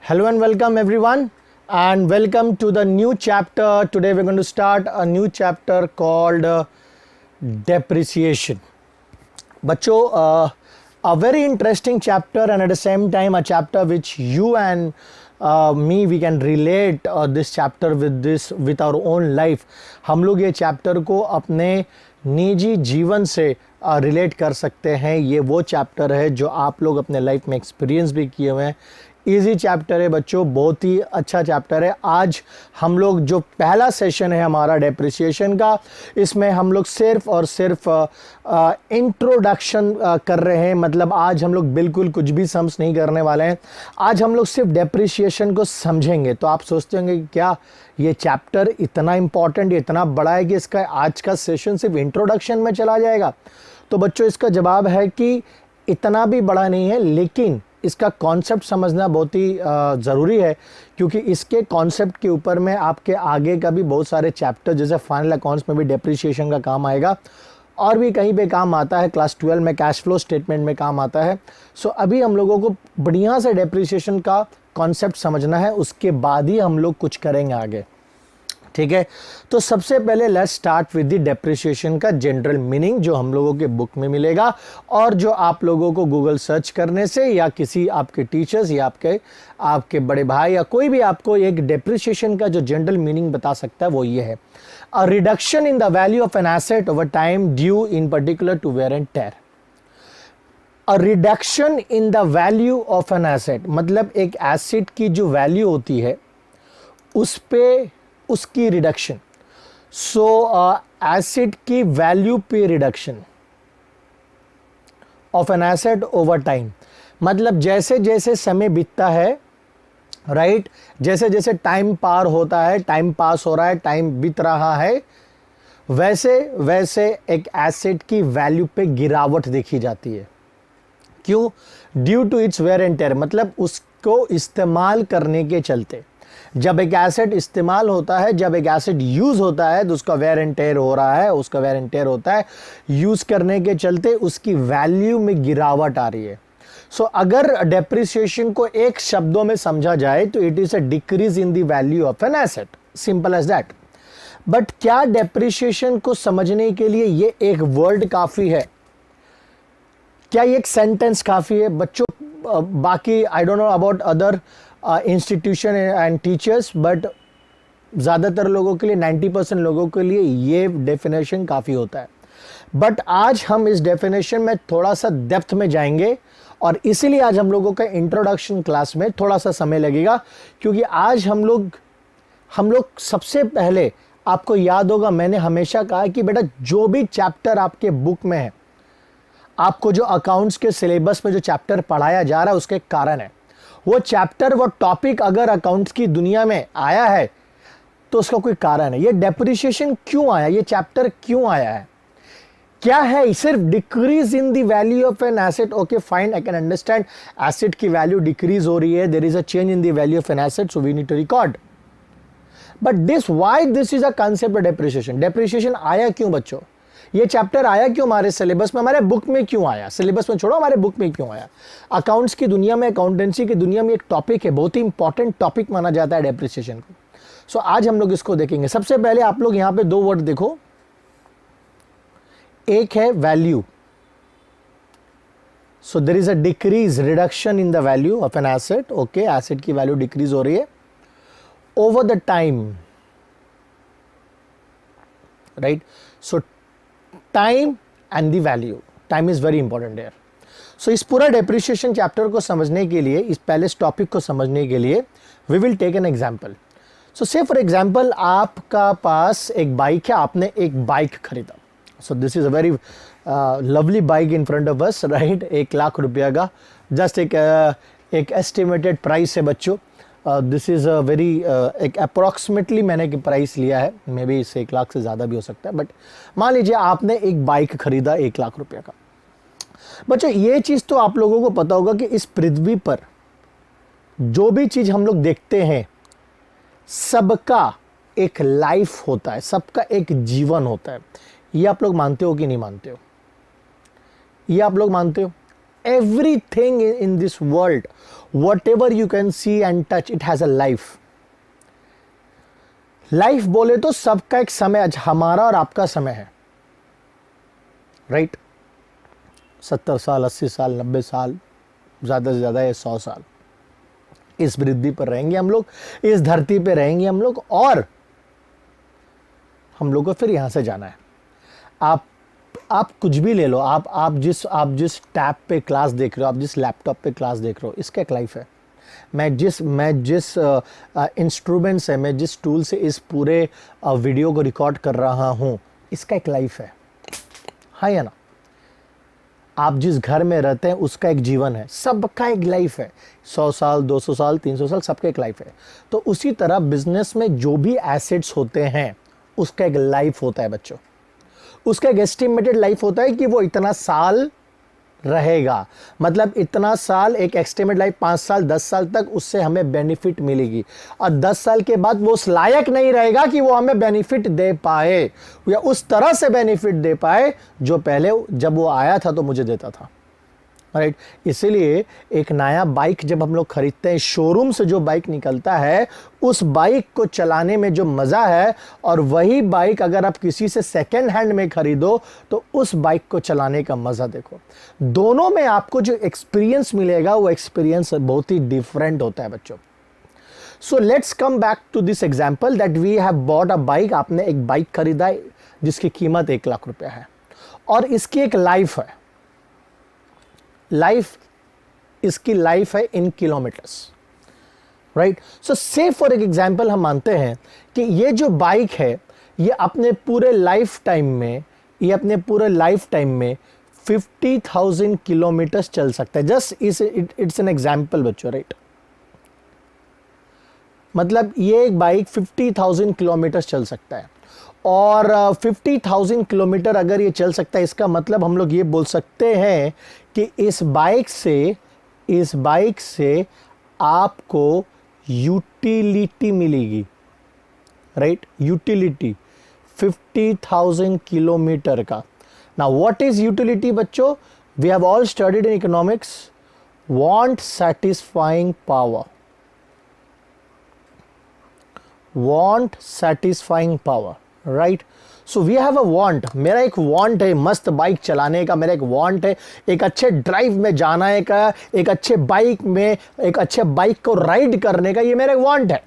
Hello and welcome everyone, and welcome to the new chapter. Today we're going to start a new chapter called depreciation. बच्चों, a very interesting chapter and at the same time a chapter which you and me we can relate this chapter with our own life. हम लोग ये chapter को अपने निजी जीवन से relate कर सकते हैं. ये वो चैप्टर है जो आप लोग अपने लाइफ में एक्सपीरियंस भी किए हुए हैं. इजी चैप्टर है बच्चों, बहुत ही अच्छा चैप्टर है. आज हम लोग जो पहला सेशन है हमारा डेप्रिसिएशन का, इसमें हम लोग सिर्फ और सिर्फ इंट्रोडक्शन कर रहे हैं. मतलब आज हम लोग बिल्कुल कुछ भी सम्स नहीं करने वाले हैं. आज हम लोग सिर्फ डेप्रिसिएशन को समझेंगे. तो आप सोचते होंगे कि क्या ये चैप्टर इतना इंपॉर्टेंट, इतना बड़ा है कि इसका आज का सेशन सिर्फ इंट्रोडक्शन में चला जाएगा? तो बच्चों इसका जवाब है कि इतना भी बड़ा नहीं है, लेकिन इसका कॉन्सेप्ट समझना बहुत ही ज़रूरी है, क्योंकि इसके कॉन्सेप्ट के ऊपर में आपके आगे का भी बहुत सारे चैप्टर जैसे फाइनल अकाउंट्स में भी डेप्रिसिएशन का काम आएगा, और भी कहीं पे काम आता है. क्लास 12 में कैश फ्लो स्टेटमेंट में काम आता है. सो अभी हम लोगों को बढ़िया से डेप्रिसिएशन का कॉन्सेप्ट समझना है, उसके बाद ही हम लोग कुछ करेंगे आगे. ठीक है, तो सबसे पहले let's start with the depreciation का जनरल मीनिंग, जो हम लोगों के बुक में मिलेगा और जो आप लोगों को गूगल सर्च करने से या किसी आपके टीचर्स या आपके बड़े भाई या कोई भी आपको एक डेप्रिसिएशन का जो जनरल मीनिंग बता सकता है, वो ये है: a reduction in the value of an asset over time due in particular to wear and tear. A reduction in the value of an asset मतलब एक एसेट की जो वैल्यू होती है उस पे उसकी रिडक्शन. सो एसेट की वैल्यू पे reduction of an asset over time, मतलब जैसे जैसे समय बीतता है, राइट, जैसे जैसे टाइम पार होता है, टाइम पास हो रहा है, टाइम बीत रहा है, वैसे वैसे एक एसेट की वैल्यू पे गिरावट देखी जाती है. क्यों? Due to its wear and tear, मतलब उसको इस्तेमाल करने के चलते. जब एक एसेट इस्तेमाल होता है, जब एक एसेट यूज होता है, तो उसका वेयर एंड टेयर हो रहा है, उसका वेयर एंड टेयर होता है, यूज करने के चलते उसकी वैल्यू में गिरावट आ रही है. सो अगर डेप्रिसिएशन को एक शब्दों में समझा जाए तो it is a decrease in the value of an asset, simple as that. But क्या डेप्रिसिएशन को समझने के लिए ये एक वर्ड काफी है? क्या ये एक सेंटेंस काफी है बच्चों? बाकी I don't know about other institution and teachers, but ज़्यादातर लोगों के लिए 90% लोगों के लिए ये डेफिनेशन काफ़ी होता है. बट आज हम इस डेफिनेशन में थोड़ा सा डेप्थ में जाएंगे, और इसीलिए आज हम लोगों का इंट्रोडक्शन क्लास में थोड़ा सा समय लगेगा, क्योंकि आज हम लोग सबसे पहले, आपको याद होगा मैंने हमेशा कहा कि बेटा जो भी चैप्टर आपके बुक में है, आपको जो अकाउंट्स के सिलेबस में जो चैप्टर पढ़ाया जा रहा है उसके कारण है. वो चैप्टर, वो टॉपिक अगर अकाउंट्स की दुनिया में आया है तो उसका कोई कारण है. ये डेप्रिसिएशन क्यों आया, ये चैप्टर क्यों आया है, क्या है? सिर्फ decrease in the value of an asset. Okay fine, I can understand. Asset की वैल्यू डिक्रीज हो रही है, there is a change in the value of an asset, so we need to record. But this, why this is a concept of depreciation. Depreciation आया क्यों बच्चों? ये chapter आया क्यों हमारे सिलेबस में, हमारे बुक में क्यों आया? सिलेबस में छोड़ो, हमारे बुक में क्यों आया? अकाउंट्स की दुनिया में, अकाउंटेंसी की दुनिया में एक टॉपिक है, बहुत ही इंपॉर्टेंट टॉपिक माना जाता है डेप्रिसिएशन को. सो आज हम लोग इसको देखेंगे. सबसे पहले आप लोग यहां पे दो वर्ड देखो, एक है value. So there is a decrease, reduction in the value of an asset. Okay, asset की वैल्यू डिक्रीज हो रही है over the time, right. So time and the value, time is very important here. So इस पूरा depreciation chapter को समझने के लिए, इस पहले टॉपिक को समझने के लिए we will take an example. So say for example आपका पास एक बाइक है, आपने एक बाइक खरीदा. सो this is a very lovely bike in front of us, right. 1,00,000 रुपया का जस्ट एक एस्टिमेटेड प्राइस है बच्चों. दिस इज़ अ वेरी एक अप्रॉक्सीमेटली मैंने प्राइस लिया है, मे बी इससे 1,00,000 से ज़्यादा भी हो सकता है. बट मान लीजिए आपने एक बाइक खरीदा 1,00,000 रुपये का. बच्चों ये चीज़ तो आप लोगों को पता होगा कि इस पृथ्वी पर जो भी चीज़ हम लोग देखते हैं, सबका एक लाइफ होता है, सबका एक जीवन होता है. ये आप लोग मानते हो कि नहीं मानते हो? ये आप लोग मानते हो? everything in this world, whatever you can see and touch, it has a life. Life बोले तो सबका एक समय, आज हमारा और आपका समय है, राइट? 70 साल, 80 साल, 90 साल, ज़्यादा से ज़्यादा 100 साल इस वृद्धि पर रहेंगे हम लोग, इस धरती पे रहेंगे हम लोग, और हम लोग को फिर यहाँ से जाना है। आप कुछ भी ले लो, आप जिस टैब पे क्लास देख रहे हो, आप जिस लैपटॉप पे क्लास देख रहे हो, इसका एक लाइफ है। मैं जिस इंस्ट्रूमेंट से, मैं जिस टूल से इस पूरे वीडियो को रिकॉर्ड कर रहा हूँ, इसका एक लाइफ है, हाँ या ना? आप जिस घर में रहते हैं उसका एक जीवन है, सबका एक लाइफ है। 100 साल, 200 साल, 300 साल, सबका एक लाइफ है। तो उसी तरह बिजनेस में जो भी एसेट्स होते हैं उसका एक लाइफ होता है बच्चों। उसका एक एस्टिमेटेड लाइफ होता है कि वो इतना साल रहेगा, मतलब इतना साल, एक एस्टिमेटेड लाइफ 5 साल 10 साल तक उससे हमें बेनिफिट मिलेगी, और 10 साल के बाद वो उस लायक नहीं रहेगा कि वो हमें बेनिफिट दे पाए, या उस तरह से बेनिफिट दे पाए जो पहले जब वो आया था तो मुझे देता था, राइट? इसीलिए एक नया बाइक जब हम लोग खरीदते हैं, शोरूम से जो बाइक निकलता है, उस बाइक को चलाने में जो मज़ा है, और वही बाइक अगर आप किसी से सेकेंड हैंड में खरीदो तो उस बाइक को चलाने का मज़ा देखो। दोनों में आपको जो एक्सपीरियंस मिलेगा वो एक्सपीरियंस बहुत ही डिफरेंट होता है बच्चों। So let's come back to this example that we have bought a bike. आपने एक बाइक खरीदा है जिसकी कीमत 1 लाख रुपया है, और इसकी एक लाइफ है, लाइफ, इसकी लाइफ है इन kilometres, right? So say for एक एग्जांपल हम मानते हैं कि ये जो बाइक है ये अपने पूरे लाइफ टाइम में, 50,000 किलोमीटर्स चल सकता है। जस्ट इट्स एन एग्जांपल बच्चों, राइट? मतलब ये एक बाइक 50,000 किलोमीटर्स चल सकता है, और 50,000 किलोमीटर अगर ये चल सकता है, इसका मतलब हम लोग ये बोल सकते हैं कि इस बाइक से आपको यूटिलिटी मिलेगी, राइट? यूटिलिटी 50,000 किलोमीटर का। नाउ व्हाट इज यूटिलिटी बच्चों? We have all studied in economics, want satisfying power, want satisfying power, right? So we have a want. मेरा एक वांट है मस्त बाइक चलाने का, मेरा एक वांट है एक अच्छे ड्राइव में जाने का, एक अच्छे बाइक को राइड करने का, ये मेरा वांट है।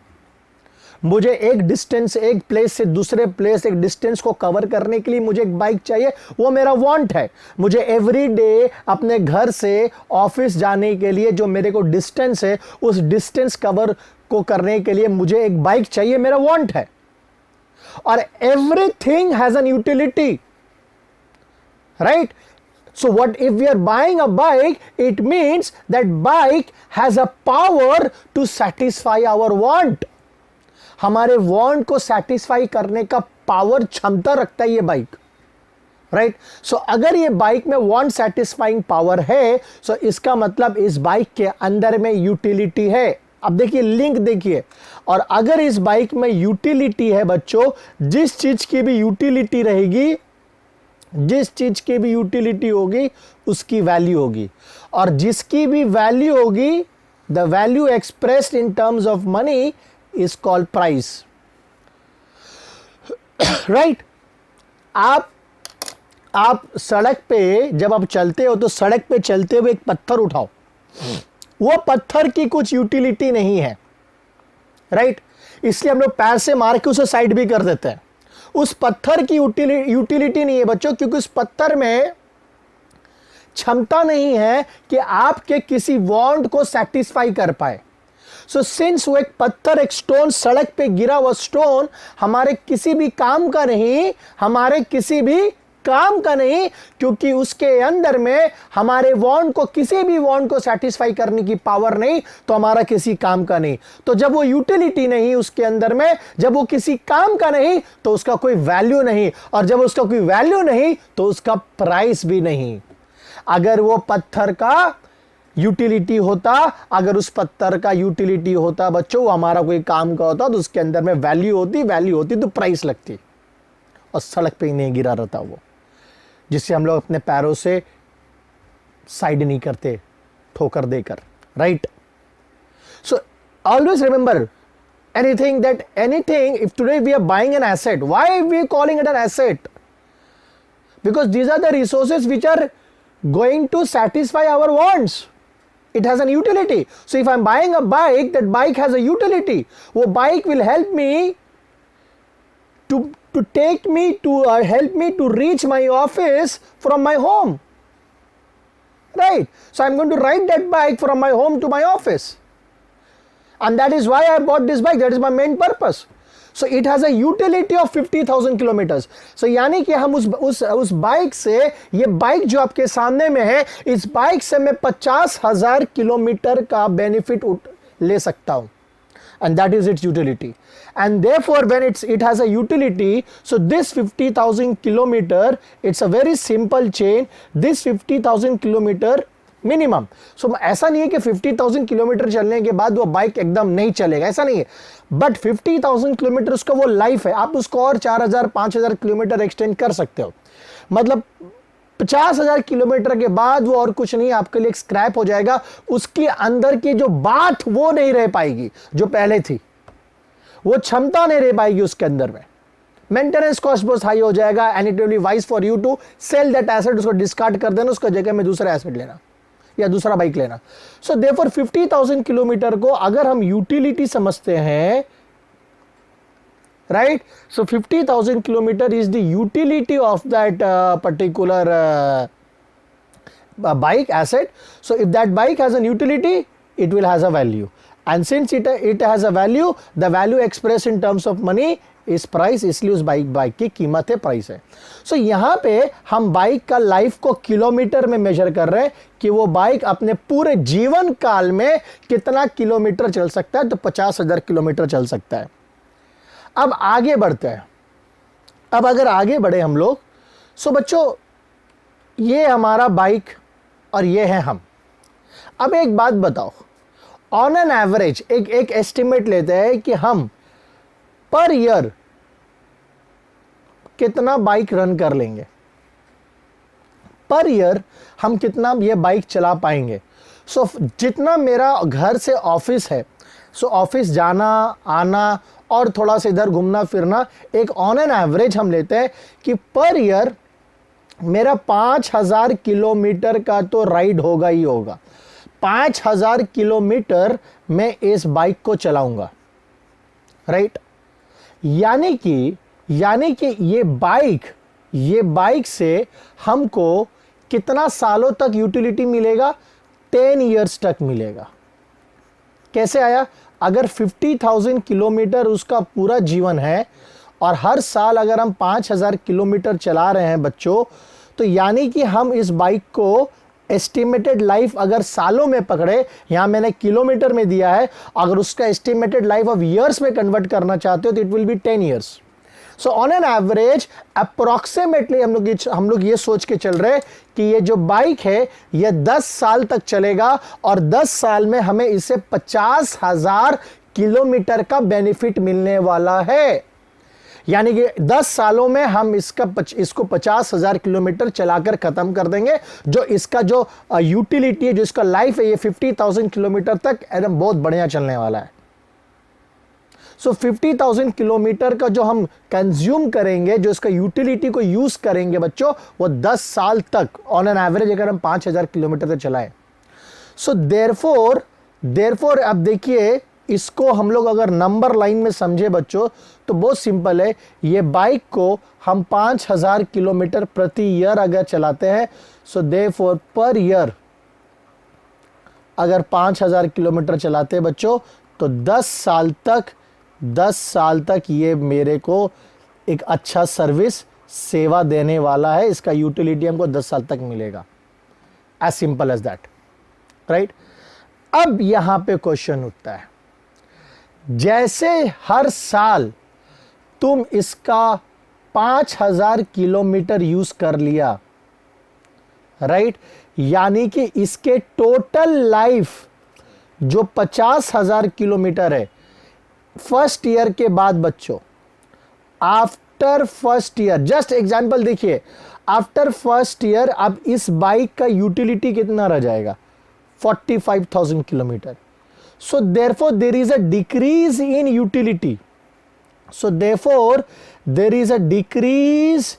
मुझे एक प्लेस से दूसरे प्लेस, एक डिस्टेंस को कवर करने के लिए मुझे एक बाइक चाहिए, वो मेरा वांट है। मुझे एवरी डे अपने घर से ऑफिस जाने के लिए जो मेरे को डिस्टेंस है, उस डिस्टेंस कवर को करने के लिए मुझे एक बाइक चाहिए, मेरा वांट है। और everything has an utility, right? So what if we are buying a bike, it means that bike has a power to satisfy our want. हमारे want को satisfy करने का पावर, क्षमता रखता है ये बाइक, राइट? सो अगर ये बाइक में want satisfying पावर है, सो इसका मतलब इस बाइक के अंदर में यूटिलिटी है। अब देखिए, लिंक देखिए, और अगर इस बाइक में यूटिलिटी है बच्चों, जिस चीज की भी यूटिलिटी रहेगी, जिस चीज की भी यूटिलिटी होगी उसकी वैल्यू होगी, और जिसकी भी वैल्यू होगी, the value expressed in terms of money is called price, right? आप सड़क पे जब आप चलते हो तो सड़क पे चलते हुए एक पत्थर उठाओ, वो पत्थर की कुछ यूटिलिटी नहीं है, राइट? इसलिए हम लोग पैर से मार के उसे साइड भी कर देते हैं। उस पत्थर की यूटिलिटी नहीं है बच्चों, क्योंकि उस पत्थर में क्षमता नहीं है कि आपके किसी वांट को सेटिस्फाई कर पाए। सो सिंस वो एक पत्थर, एक स्टोन, सड़क पे गिरा हुआ स्टोन हमारे किसी भी काम का नहीं, क्योंकि उसके अंदर में हमारे वांट को, किसी भी वांट को सेटिस्फाई करने की पावर नहीं, तो हमारा किसी काम का नहीं। तो जब वो यूटिलिटी नहीं उसके अंदर में, जब वो किसी काम का नहीं, तो उसका कोई वैल्यू नहीं, और जब उसका कोई वैल्यू नहीं तो उसका प्राइस भी नहीं। अगर वो पत्थर का यूटिलिटी होता, अगर उस पत्थर का यूटिलिटी होता बच्चों, वो हमारा कोई काम का होता, तो उसके अंदर में वैल्यू होती तो प्राइस लगती, और सड़क पे ही नहीं गिरा रहता वो, जिससे हम लोग अपने पैरों से साइड नहीं करते ठोकर देकर, right? So always remember anything, if today we are buying an asset, why we are calling it an asset? Because these are the resources which are going to satisfy our wants. It has an utility. So if I'm buying a bike, that bike has a utility. वो bike will help me to take me to help me to reach my office from my home, right? So I'm going to ride that bike from my home to my office, and that is why I bought this bike. That is my main purpose. So it has a utility of 50,000 kilometers. So यानी कि हम उस bike से, ये bike जो आपके सामने में है, इस बाइक से मैं 50,000 किलोमीटर का बेनिफिट ले सकता हूं, and that is its utility. And therefore when it has a utility, so this 50,000 kilometer, it's a very simple chain. This 50,000 kilometer minimum. So ऐसा नहीं है कि 50,000 किलोमीटर चलने के बाद वो बाइक एकदम नहीं चलेगा, ऐसा नहीं है. बट 50,000 किलोमीटर उसका वो लाइफ है. आप उसको और 4,000 5,000 किलोमीटर एक्सटेंड कर सकते हो. मतलब 50,000 किलोमीटर के बाद वो और कुछ नहीं, आपके लिए स्क्रैप हो जाएगा. उसके अंदर की जो बात वो नहीं रह पाएगी जो पहले थी, वो क्षमता नहीं रह पाएगी उसके अंदर में. मेंटेनेंस कॉस्ट बहुत हाई हो जाएगा, and it will be wise for you to sell that asset. उसको डिस्कार्ड कर देना, उसका जगह में दूसरा एसेट लेना या दूसरा बाइक लेना. सो देयरफॉर 50,000 किलोमीटर को अगर हम यूटिलिटी समझते हैं, right, so 50,000 kilometre is the utility of that particular bike asset. So if that bike has an utility, it will has a value, and since it has a value, the value expressed in terms of money is price. इसलिए उस bike की कीमत है, price है. सो यहाँ पे हम bike का लाइफ को किलोमीटर में मेजर कर रहे हैं कि वो बाइक अपने पूरे जीवन काल में कितना किलोमीटर चल सकता है. तो 50,000 किलोमीटर चल सकता है. अब आगे बढ़ते हैं. अब अगर आगे बढ़े हम लोग, सो बच्चों ये हमारा बाइक और ये है हम. अब एक बात बताओ, ऑन एन एवरेज एक एस्टिमेट लेते हैं कि हम पर ईयर कितना बाइक रन कर लेंगे, पर ईयर हम कितना ये बाइक चला पाएंगे. सो जितना मेरा घर से ऑफिस है, सो ऑफिस जाना आना और थोड़ा सा इधर घूमना फिरना, एक ऑन एन एवरेज हम लेते हैं कि पर ईयर मेरा 5,000 किलोमीटर का तो राइड होगा ही होगा. 5,000 किलोमीटर मैं इस बाइक को चलाऊंगा, राइट. यानी कि ये बाइक से हमको कितना सालों तक यूटिलिटी मिलेगा? 10 इयर्स तक मिलेगा. कैसे आया? अगर 50,000 किलोमीटर उसका पूरा जीवन है और हर साल अगर हम 5,000 किलोमीटर चला रहे हैं बच्चों, तो यानी कि हम इस बाइक को एस्टिमेटेड लाइफ अगर सालों में पकड़े, यहां मैंने किलोमीटर में दिया है, अगर उसका एस्टिमेटेड लाइफ ऑफ ईयर्स में कन्वर्ट करना चाहते हो तो it will B 10 years. So on an average approximately हम लोग ये सोच के चल रहे कि ये जो बाइक है ये 10 साल तक चलेगा और 10 साल में हमें इससे 50,000 किलोमीटर का बेनिफिट मिलने वाला है. यानी कि 10 सालों में हम इसको 50,000 किलोमीटर चलाकर खत्म कर देंगे. जो इसका जो यूटिलिटी है, जो इसका लाइफ है, ये 50,000 किलोमीटर तक एकदम बहुत बढ़िया चलने वाला है. सो 50,000 किलोमीटर का जो हम कंज्यूम करेंगे, जो इसका यूटिलिटी को यूज करेंगे बच्चों, वो 10 साल तक ऑन एन एवरेज अगर हम 5,000 किलोमीटर तक चलाएं. सो देयरफॉर अब देखिए, इसको हम लोग अगर नंबर लाइन में समझे बच्चों तो बहुत सिंपल है. ये बाइक को हम 5,000 किलोमीटर प्रति ईयर अगर चलाते हैं, सो देयरफॉर पर ईयर अगर 5,000 किलोमीटर चलाते हैं बच्चों, तो 10 साल तक ये मेरे को एक अच्छा सर्विस सेवा देने वाला है. इसका यूटिलिटी हमको 10 साल तक मिलेगा. As simple as that, right. अब यहां पे क्वेश्चन उठता है, जैसे हर साल तुम इसका 5,000 किलोमीटर यूज कर लिया, राइट, यानी कि इसके टोटल लाइफ जो 50,000 किलोमीटर है, फर्स्ट ईयर के बाद बच्चों after first year, just example देखिए, आफ्टर फर्स्ट ईयर अब इस बाइक का यूटिलिटी कितना रह जाएगा, 45,000 kilometre. So therefore there is a decrease in utility. So therefore there is a decrease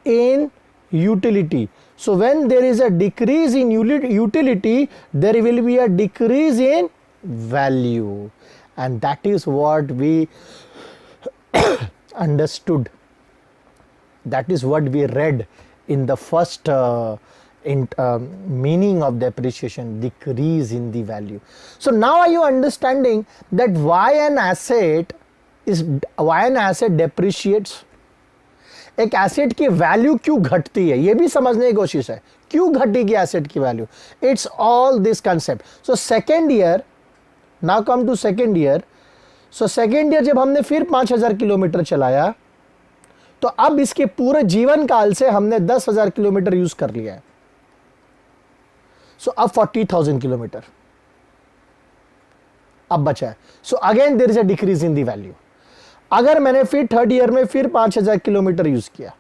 in utility. So when there is a decrease in utility, there will be a decrease in value, and that is what we understood. That is what we read in the first meaning of depreciation, decrease in the value. So now are you understanding that why an asset depreciates? एक asset की value क्यों घटती है, ये भी समझने की कोशिश है, क्यों घटेगी एसेट की value. It's all this concept. So second year, now come to second year. So second year जब हमने फिर 5,000 किलोमीटर चलाया, तो अब इसके पूरे जीवन काल से हमने 10,000 किलोमीटर यूज कर लिया है. सो अब 40,000 किलोमीटर अब बचा है. So again there is a decrease in the value. अगर मैंने फिर थर्ड ईयर में फिर 5,000 किलोमीटर यूज किया,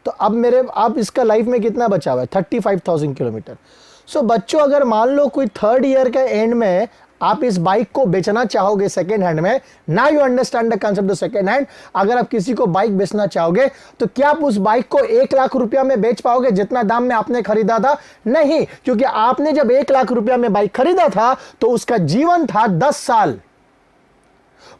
तो अब इसका लाइफ में कितना बचा हुआ है, 35,000 किलोमीटर. सो बच्चों, अगर मान लो कोई थर्ड ईयर के एंड में आप इस बाइक को बेचना चाहोगे सेकेंड हैंड में, now you understand the concept of second hand. अगर आप किसी को बाइक बेचना चाहोगे, तो क्या आप उस बाइक को 1 लाख रुपया में बेच पाओगे जितना दाम में आपने खरीदा था? नहीं, क्योंकि आपने जब 1 लाख रुपया में बाइक खरीदा था तो उसका जीवन था 10 साल,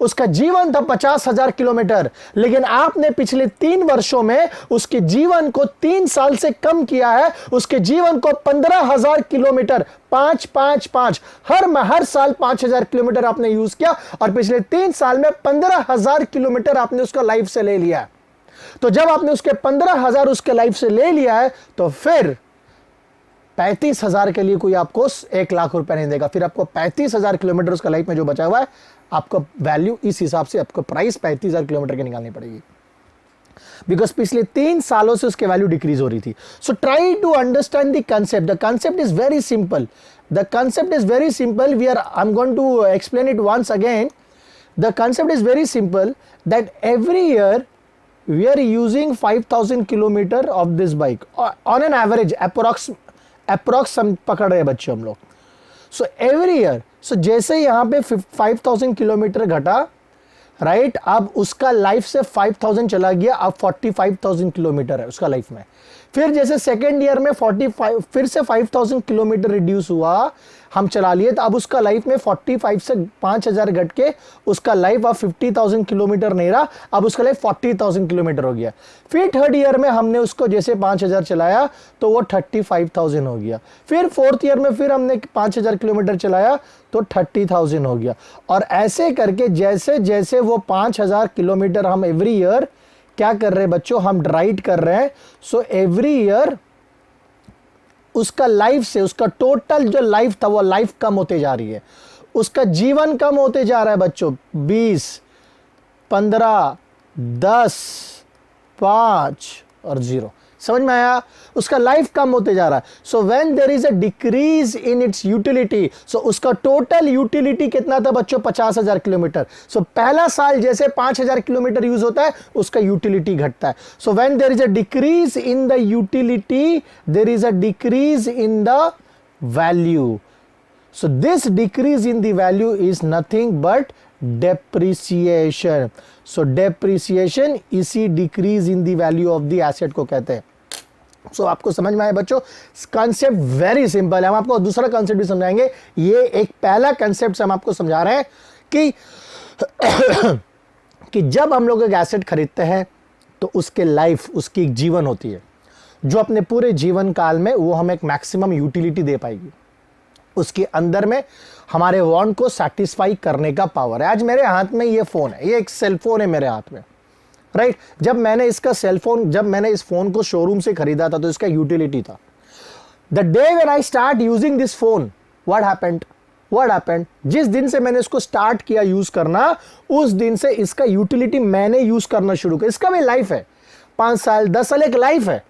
उसका जीवन था 50,000 किलोमीटर. लेकिन आपने पिछले 3 वर्षों में उसके जीवन को 3 साल से कम किया है, उसके जीवन को 15,000 किलोमीटर, 5 हर साल 5,000 किलोमीटर आपने यूज किया, और पिछले 3 साल में 15,000 किलोमीटर आपने उसका लाइफ से ले लिया. तो जब आपने उसके 15,000 उसके लाइफ से ले लिया है, तो फिर 35,000 के लिए कोई आपको 1 लाख रुपया नहीं देगा. फिर आपको 35,000 किलोमीटर उसका लाइफ में जो बचा हुआ है, आपको वैल्यू इस हिसाब से, आपको प्राइस 35,000 किलोमीटर की निकालनी पड़ेगी, बिकॉज पिछले 3 सालों से उसकी वैल्यू डिक्रीज हो रही थी. So try to understand the concept. The concept is very simple. The concept is very simple. I am going to explain it once again. The concept is very simple that every year we are using 5,000 kilometer of this bike on an average, approx हम पकड़ रहे हैं बच्चे हम लोग. So every year, सो जैसे यहाँ पे 5,000 किलोमीटर घटा, राइट, अब उसका लाइफ से 5,000 चला गया, अब 45,000 किलोमीटर है उसका लाइफ में. फिर जैसे सेकेंड ईयर में 45, फिर से 5,000 किलोमीटर रिड्यूस हुआ, हम चला लिए, तो अब उसका लाइफ में 45 से 5,000 घट के उसका लाइफ अब 50,000 किलोमीटर नहीं रहा, अब उसका लाइफ 40,000 किलोमीटर हो गया. फिर थर्ड ईयर में हमने उसको जैसे 5,000 चलाया, तो वो 35,000 हो गया. फिर फोर्थ ईयर में फिर हमने 5,000 किलोमीटर चलाया, तो 30,000 हो गया. और ऐसे करके जैसे जैसे वो 5,000 किलोमीटर हम एवरी ईयर क्या कर रहे हैं बच्चों, हम राइड कर रहे हैं. सो एवरी ईयर उसका लाइफ से, उसका टोटल जो लाइफ था वो लाइफ कम होते जा रही है, उसका जीवन कम होते जा रहा है बच्चों. 20, 15, 10, 5 और 0. समझ में आया? उसका लाइफ कम होते जा रहा है. So when there is a decrease in its utility, so उसका टोटल यूटिलिटी कितना था बच्चों, 50,000 किलोमीटर. सो पहला साल जैसे 5,000 किलोमीटर यूज होता है, उसका यूटिलिटी घटता है. So when there is a decrease in the utility, there is a decrease in the value. So this decrease in the value is nothing but depreciation. So depreciation इसी decrease in the value of the asset को कहते हैं. सो आपको समझ में आया बच्चों? Concept very simple है. हम आपको दूसरा कंसेप्ट भी समझाएंगे. ये एक पहला कंसेप्ट हम आपको समझा रहे हैं कि कि जब हम लोग एक एसेट खरीदते हैं, तो उसके लाइफ, उसकी एक जीवन होती है, जो अपने पूरे जीवन काल में वो हमें एक मैक्सिमम यूटिलिटी दे पाएगी. उसके अंदर में हमारे वांट को सेटिस्फाई करने का पावर है. आज मेरे हाथ में ये फोन है, ये एक सेल फोन है मेरे हाथ में, राइट. जब मैंने इस फोन को शोरूम से खरीदा था, तो इसका यूटिलिटी था. The day when I start using this phone, what happened, जिस दिन से मैंने इसको स्टार्ट किया यूज करना, उस दिन से इसका यूटिलिटी मैंने यूज करना शुरू किया. इसका भी लाइफ है, 5 साल 10 साल एक लाइफ है.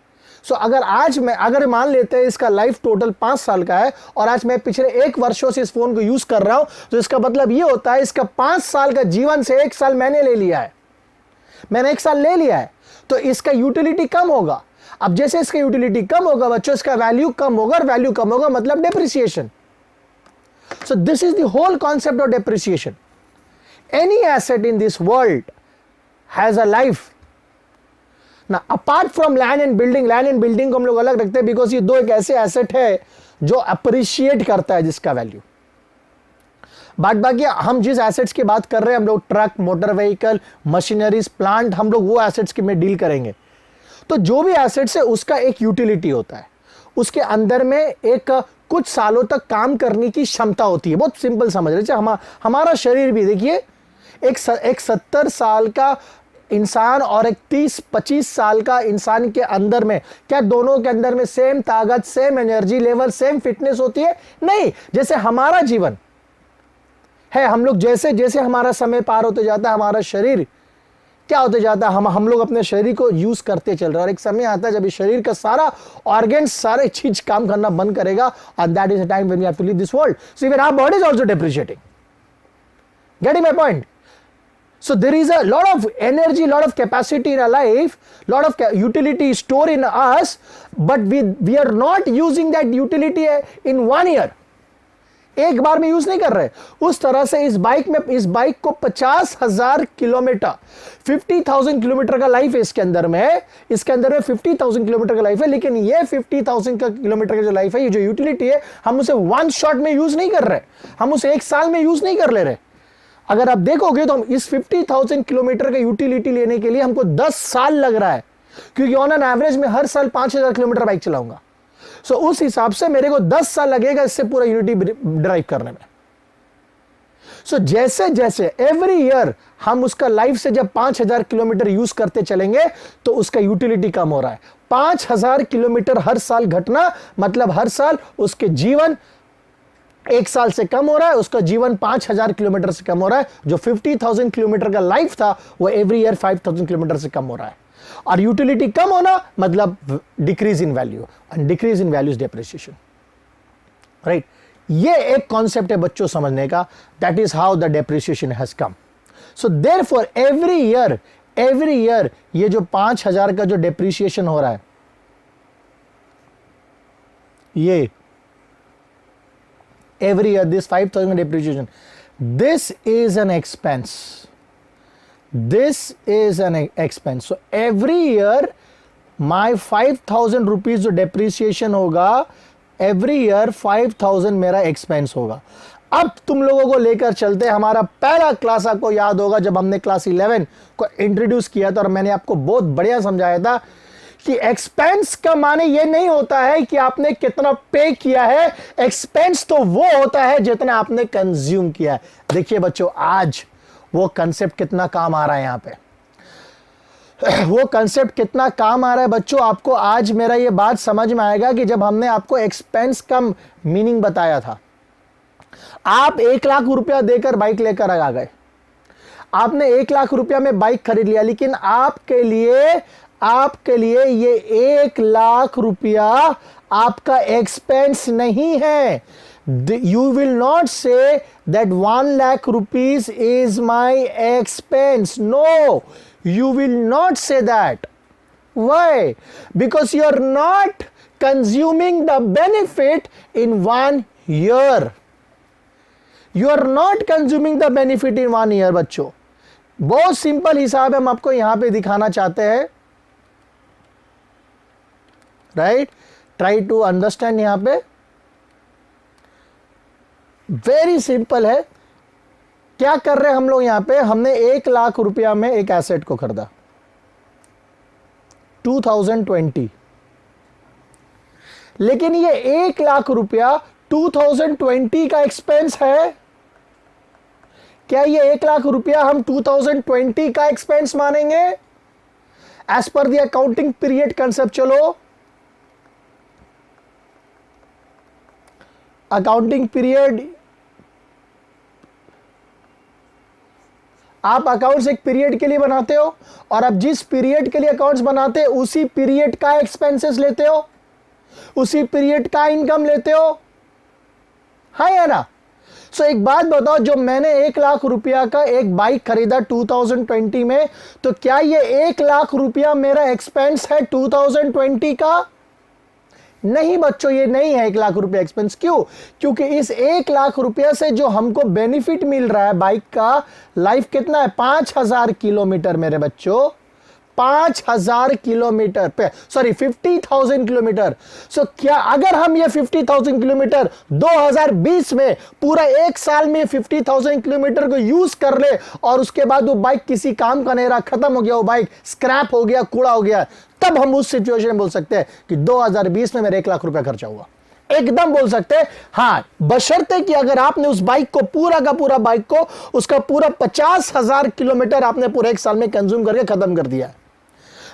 सो अगर मान लेते हैं इसका लाइफ टोटल 5 साल का है, और आज मैं पिछले 1 वर्षों से इस फोन को यूज कर रहा हूं, तो इसका मतलब ये होता है इसका 5 साल का जीवन से 1 साल मैंने ले लिया है. मैंने 1 साल ले लिया है, तो इसका यूटिलिटी कम होगा। अब जैसे इसका यूटिलिटी कम होगा बच्चों, इसका वैल्यू कम होगा, और वैल्यू कम होगा मतलब depreciation. So this is the whole concept of depreciation. Any asset in this world has a life ना, apart from land and building. Land and building को हम लोग अलग रखते हैं बिकॉज ये दो एक ऐसे एसेट है जो अप्रिशिएट करता है, जिसका वैल्यू। बाकी हम जिस एसेट्स की बात कर रहे हैं, हम लोग truck, motor vehicle, machineries, plant, हम लोग वो एसेट्स की में डील करेंगे। तो जो भी एसेट्स है उसका एक यूटिलिटी होता है, उसके अंदर में एक कुछ सालों तक काम करने की क्षमता होती है। बहुत सिंपल समझ रहे, हमारा शरीर भी देखिए, एक 70 साल का इंसान और एक 30-25 साल का इंसान के अंदर में, क्या दोनों के अंदर में सेम ताकत, same energy level, same fitness होती है? नहीं। जैसे हमारा जीवन है, हम लोग जैसे जैसे हमारा समय पार होते जाता है, हमारा शरीर क्या होते जाता है, हम लोग अपने शरीर को यूज करते चल रहे हैं, और एक समय आता है जब इस शरीर का सारा ऑर्गन्स, सारे चीज काम करना बंद करेगा, and that is a time when we have to leave this world. So even our body is also depreciating. Getting my point? So there is a lot of energy, lot of capacity in our life, lot of utility stored in us, but we are not using that utility in 1 year. एक बार में use नहीं कर रहे। उस तरह से इस bike को 50,000 किलोमीटर, 50,000 किलोमीटर का लाइफ है इसके अंदर में 50,000 किलोमीटर का लाइफ है, लेकिन ये 50,000 का किलोमीटर का जो लाइफ है, ये जो यूटिलिटी है, हम उसे 1 शॉट में यूज नहीं कर रहे, हम उसे 1 साल में यूज नहीं कर ले रहे। अगर आप देखोगे तो हम इस 50,000 किलोमीटर का यूटिलिटी लेने के लिए हमको 10 साल लग रहा है, क्योंकि ऑन एन एवरेज में हर साल 5,000 किलोमीटर बाइक चलाऊंगा। सो उस हिसाब से मेरे को 10 साल लगेगा इससे पूरा यूनिटी ड्राइव करने में। सो जैसे जैसे एवरी ईयर हम उसका लाइफ से जब 5,000 किलोमीटर यूज करते चलेंगे तो उसका यूटिलिटी कम हो रहा है। 5,000 किलोमीटर हर साल घटना मतलब हर साल उसके जीवन 1 साल से कम हो रहा है, उसका जीवन 5,000 किलोमीटर से कम हो रहा है। जो 50,000 किलोमीटर का लाइफ था वो एवरी ईयर 5,000 किलोमीटर से कम हो रहा है। और यूटिलिटी कम होना मतलब decrease in value, and decrease in value is depreciation, right. ये एक कॉन्सेप्ट है बच्चों समझने का, that is how the depreciation has come. So therefore every year ये जो 5,000 का जो डेप्रिसिएशन हो रहा है, ये every year this 5,000 depreciation, this is an expense, so every year my 5,000 rupees जो depreciation होगा, every year 5,000 मेरा expense होगा। अब तुम लोगों को लेकर चलते हैं, हमारा पहला क्लास आपको याद होगा जब हमने क्लास 11 को इंट्रोड्यूस किया था, और मैंने आपको बहुत बढ़िया समझाया था कि एक्सपेंस का माने ये नहीं होता है कि आपने कितना पे किया है, एक्सपेंस तो वो होता है जितना आपने कंज्यूम किया है। देखिए बच्चों, आज वो कंसेप्ट कितना काम आ रहा है यहां पे, वो कंसेप्ट कितना काम आ रहा है बच्चों। आपको आज मेरा ये बात समझ में आएगा कि जब हमने आपको एक्सपेंस का मीनिंग बताया था, आप 1 लाख रुपया देकर बाइक लेकर आ गए, आपने 1 लाख रुपया में बाइक खरीद लिया, लेकिन आपके लिए ये 1 लाख रुपया आपका एक्सपेंस नहीं है। You will not say that 1 lakh rupees is my expense. No, you will not say that. Why? Because you are not consuming the benefit in 1 year. You are not consuming the benefit in 1 year बच्चों। बहुत simple हिसाब हम आपको यहां पे दिखाना चाहते हैं, राइट। Try to understand. यहां पे वेरी सिंपल है, क्या कर रहे हैं हम लोग यहां पे, हमने 1 लाख रुपया में एक एसेट को खरीदा 2020, लेकिन ये 1 लाख रुपया 2020 का एक्सपेंस है। क्या ये 1 लाख रुपया हम 2020 का एक्सपेंस मानेंगे? As per the accounting period concept, चलो अकाउंटिंग पीरियड, आप अकाउंट्स एक पीरियड के लिए बनाते हो, और अब जिस पीरियड के लिए अकाउंट्स बनाते हो उसी पीरियड का एक्सपेंसेस लेते हो, उसी पीरियड का इनकम लेते हो, हाँ या ना। सो एक बात बताओ, जो मैंने 1 लाख रुपया का एक बाइक खरीदा 2020 में, तो क्या ये 1 लाख रुपया मेरा एक्सपेंस है 2020 का? नहीं बच्चों, ये नहीं है 1 लाख रुपया एक्सपेंस। क्यों? क्योंकि इस 1 लाख रुपया से जो हमको बेनिफिट मिल रहा है बाइक का, लाइफ कितना है? 5000 किलोमीटर मेरे बच्चों, 5000 किलोमीटर पे, सॉरी 50,000 किलोमीटर। सो क्या अगर हम ये 50,000 किलोमीटर 2020 में पूरा एक साल में 50,000 किलोमीटर को यूज कर ले, और उसके बाद वो बाइक किसी काम का नहीं रहा, खत्म हो गया, वो बाइक स्क्रैप हो गया, कूड़ा हो गया, तब हम उस सिचुएशन में बोल सकते हैं कि 2020 में मेरे 1 लाख रुपया खर्चा हुआ। एकदम बोल सकते हैं हाँ, बशर्ते कि अगर आपने उस बाइक को पूरा का पूरा बाइक को उसका पूरा 50,000 किलोमीटर आपने पूरे एक साल में कंज्यूम करके खत्म कर दिया।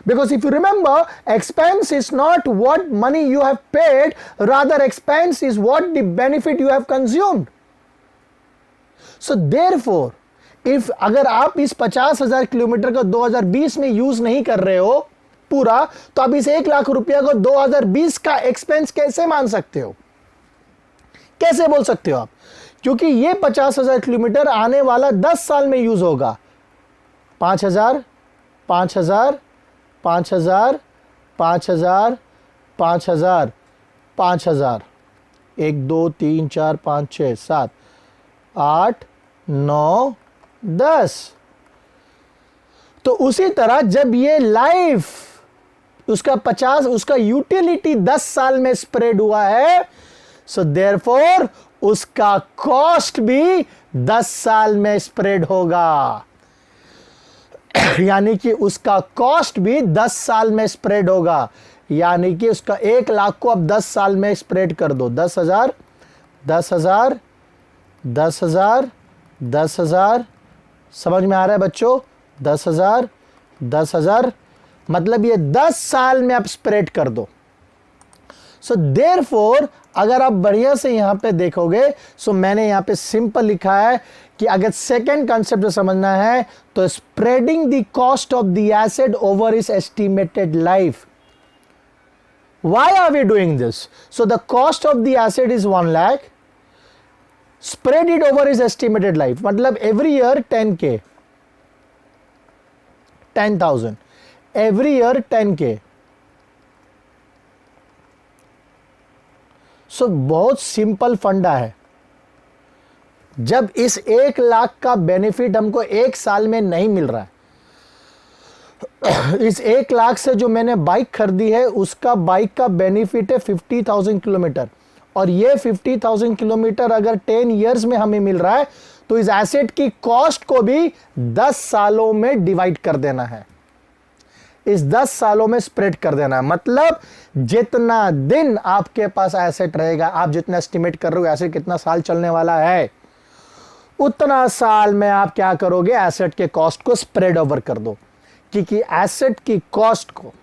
Because if you remember, expense is not what money you have paid, rather expense is what the benefit you have consumed. So therefore, if अगर आप इस 50,000 किलोमीटर को 2020 में यूज नहीं कर रहे हो पूरा, तो आप इस 1 लाख रुपया को 2020 का एक्सपेंस कैसे मान सकते हो? कैसे बोल सकते हो आप? क्योंकि ये 50,000 किलोमीटर आने वाला 10 साल में यूज होगा। 5,000, 5,000, 5,000, 5,000, 5,000, 5,000, 1 2 3 4 5 6 7 8 9 10। तो उसी तरह जब ये लाइफ उसका 50 उसका यूटिलिटी 10 साल में स्प्रेड हुआ है, सो देयरफॉर उसका कॉस्ट भी 10 साल में स्प्रेड होगा। यानी कि उसका कॉस्ट भी 10 साल में स्प्रेड होगा। यानी कि उसका 1 लाख को अब 10 साल में स्प्रेड कर दो। 10,000, 10,000, 10,000, 10,000, समझ में आ रहा है बच्चों? 10,000, 10,000, मतलब ये 10 साल में आप स्प्रेड कर दो। सो देयरफॉर अगर आप बढ़िया से यहां पे देखोगे, सो मैंने यहां पे सिंपल लिखा है कि अगर सेकेंड कंसेप्ट समझना है तो spreading the cost of the asset over is estimated life. Why are we doing this? So the cost of the asset is 1 lakh, spread it over his estimated life, मतलब every year 10K, 10,000, every year 10K। सो बहुत simple फंडा है। जब इस 1 लाख का benefit हमको एक साल में नहीं मिल रहा है, इस 1 लाख से जो मैंने बाइक खरीदी है उसका बाइक का बेनिफिट है 50,000 किलोमीटर, और ये 50,000 किलोमीटर अगर 10 इयर्स में हमें मिल रहा है, तो इस एसेट की कॉस्ट को भी 10 सालों में डिवाइड कर देना है, इस 10 सालों में स्प्रेड कर देना है। मतलब जितना दिन आपके पास एसेट रहेगा, आप जितना एस्टिमेट कर रहे हो एसेट कितना साल चलने वाला है, उतना साल में आप क्या करोगे, एसेट के कॉस्ट को स्प्रेड ओवर कर दो। क्योंकि एसेट की कॉस्ट को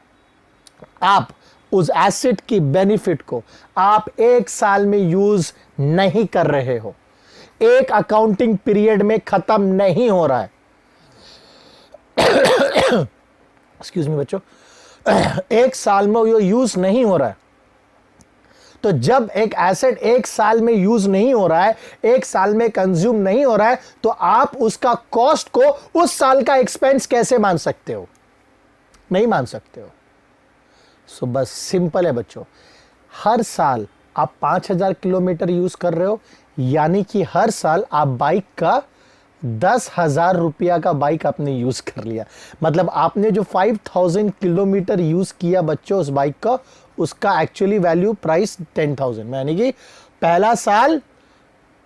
आप, उस एसेट की बेनिफिट को आप एक साल में यूज नहीं कर रहे हो, एक अकाउंटिंग पीरियड में खत्म नहीं हो रहा है। एक्सक्यूज मी बच्चों, एक साल में वो यूज नहीं हो रहा है। तो जब एक एसेट एक साल में यूज नहीं हो रहा है, एक साल में कंज्यूम नहीं हो रहा है, तो आप उसका कॉस्ट को उस साल का एक्सपेंस कैसे मान सकते हो? नहीं मान सकते हो। सो बस सिंपल है बच्चों, हर साल आप 5,000 किलोमीटर यूज कर रहे हो, यानी कि हर साल आप बाइक का 10,000 रुपया का बाइक आपने यूज कर लिया। मतलब आपने जो 5,000 किलोमीटर यूज किया बच्चों उस बाइक का, उसका एक्चुअली वैल्यू प्राइस 10,000, यानी कि पहला साल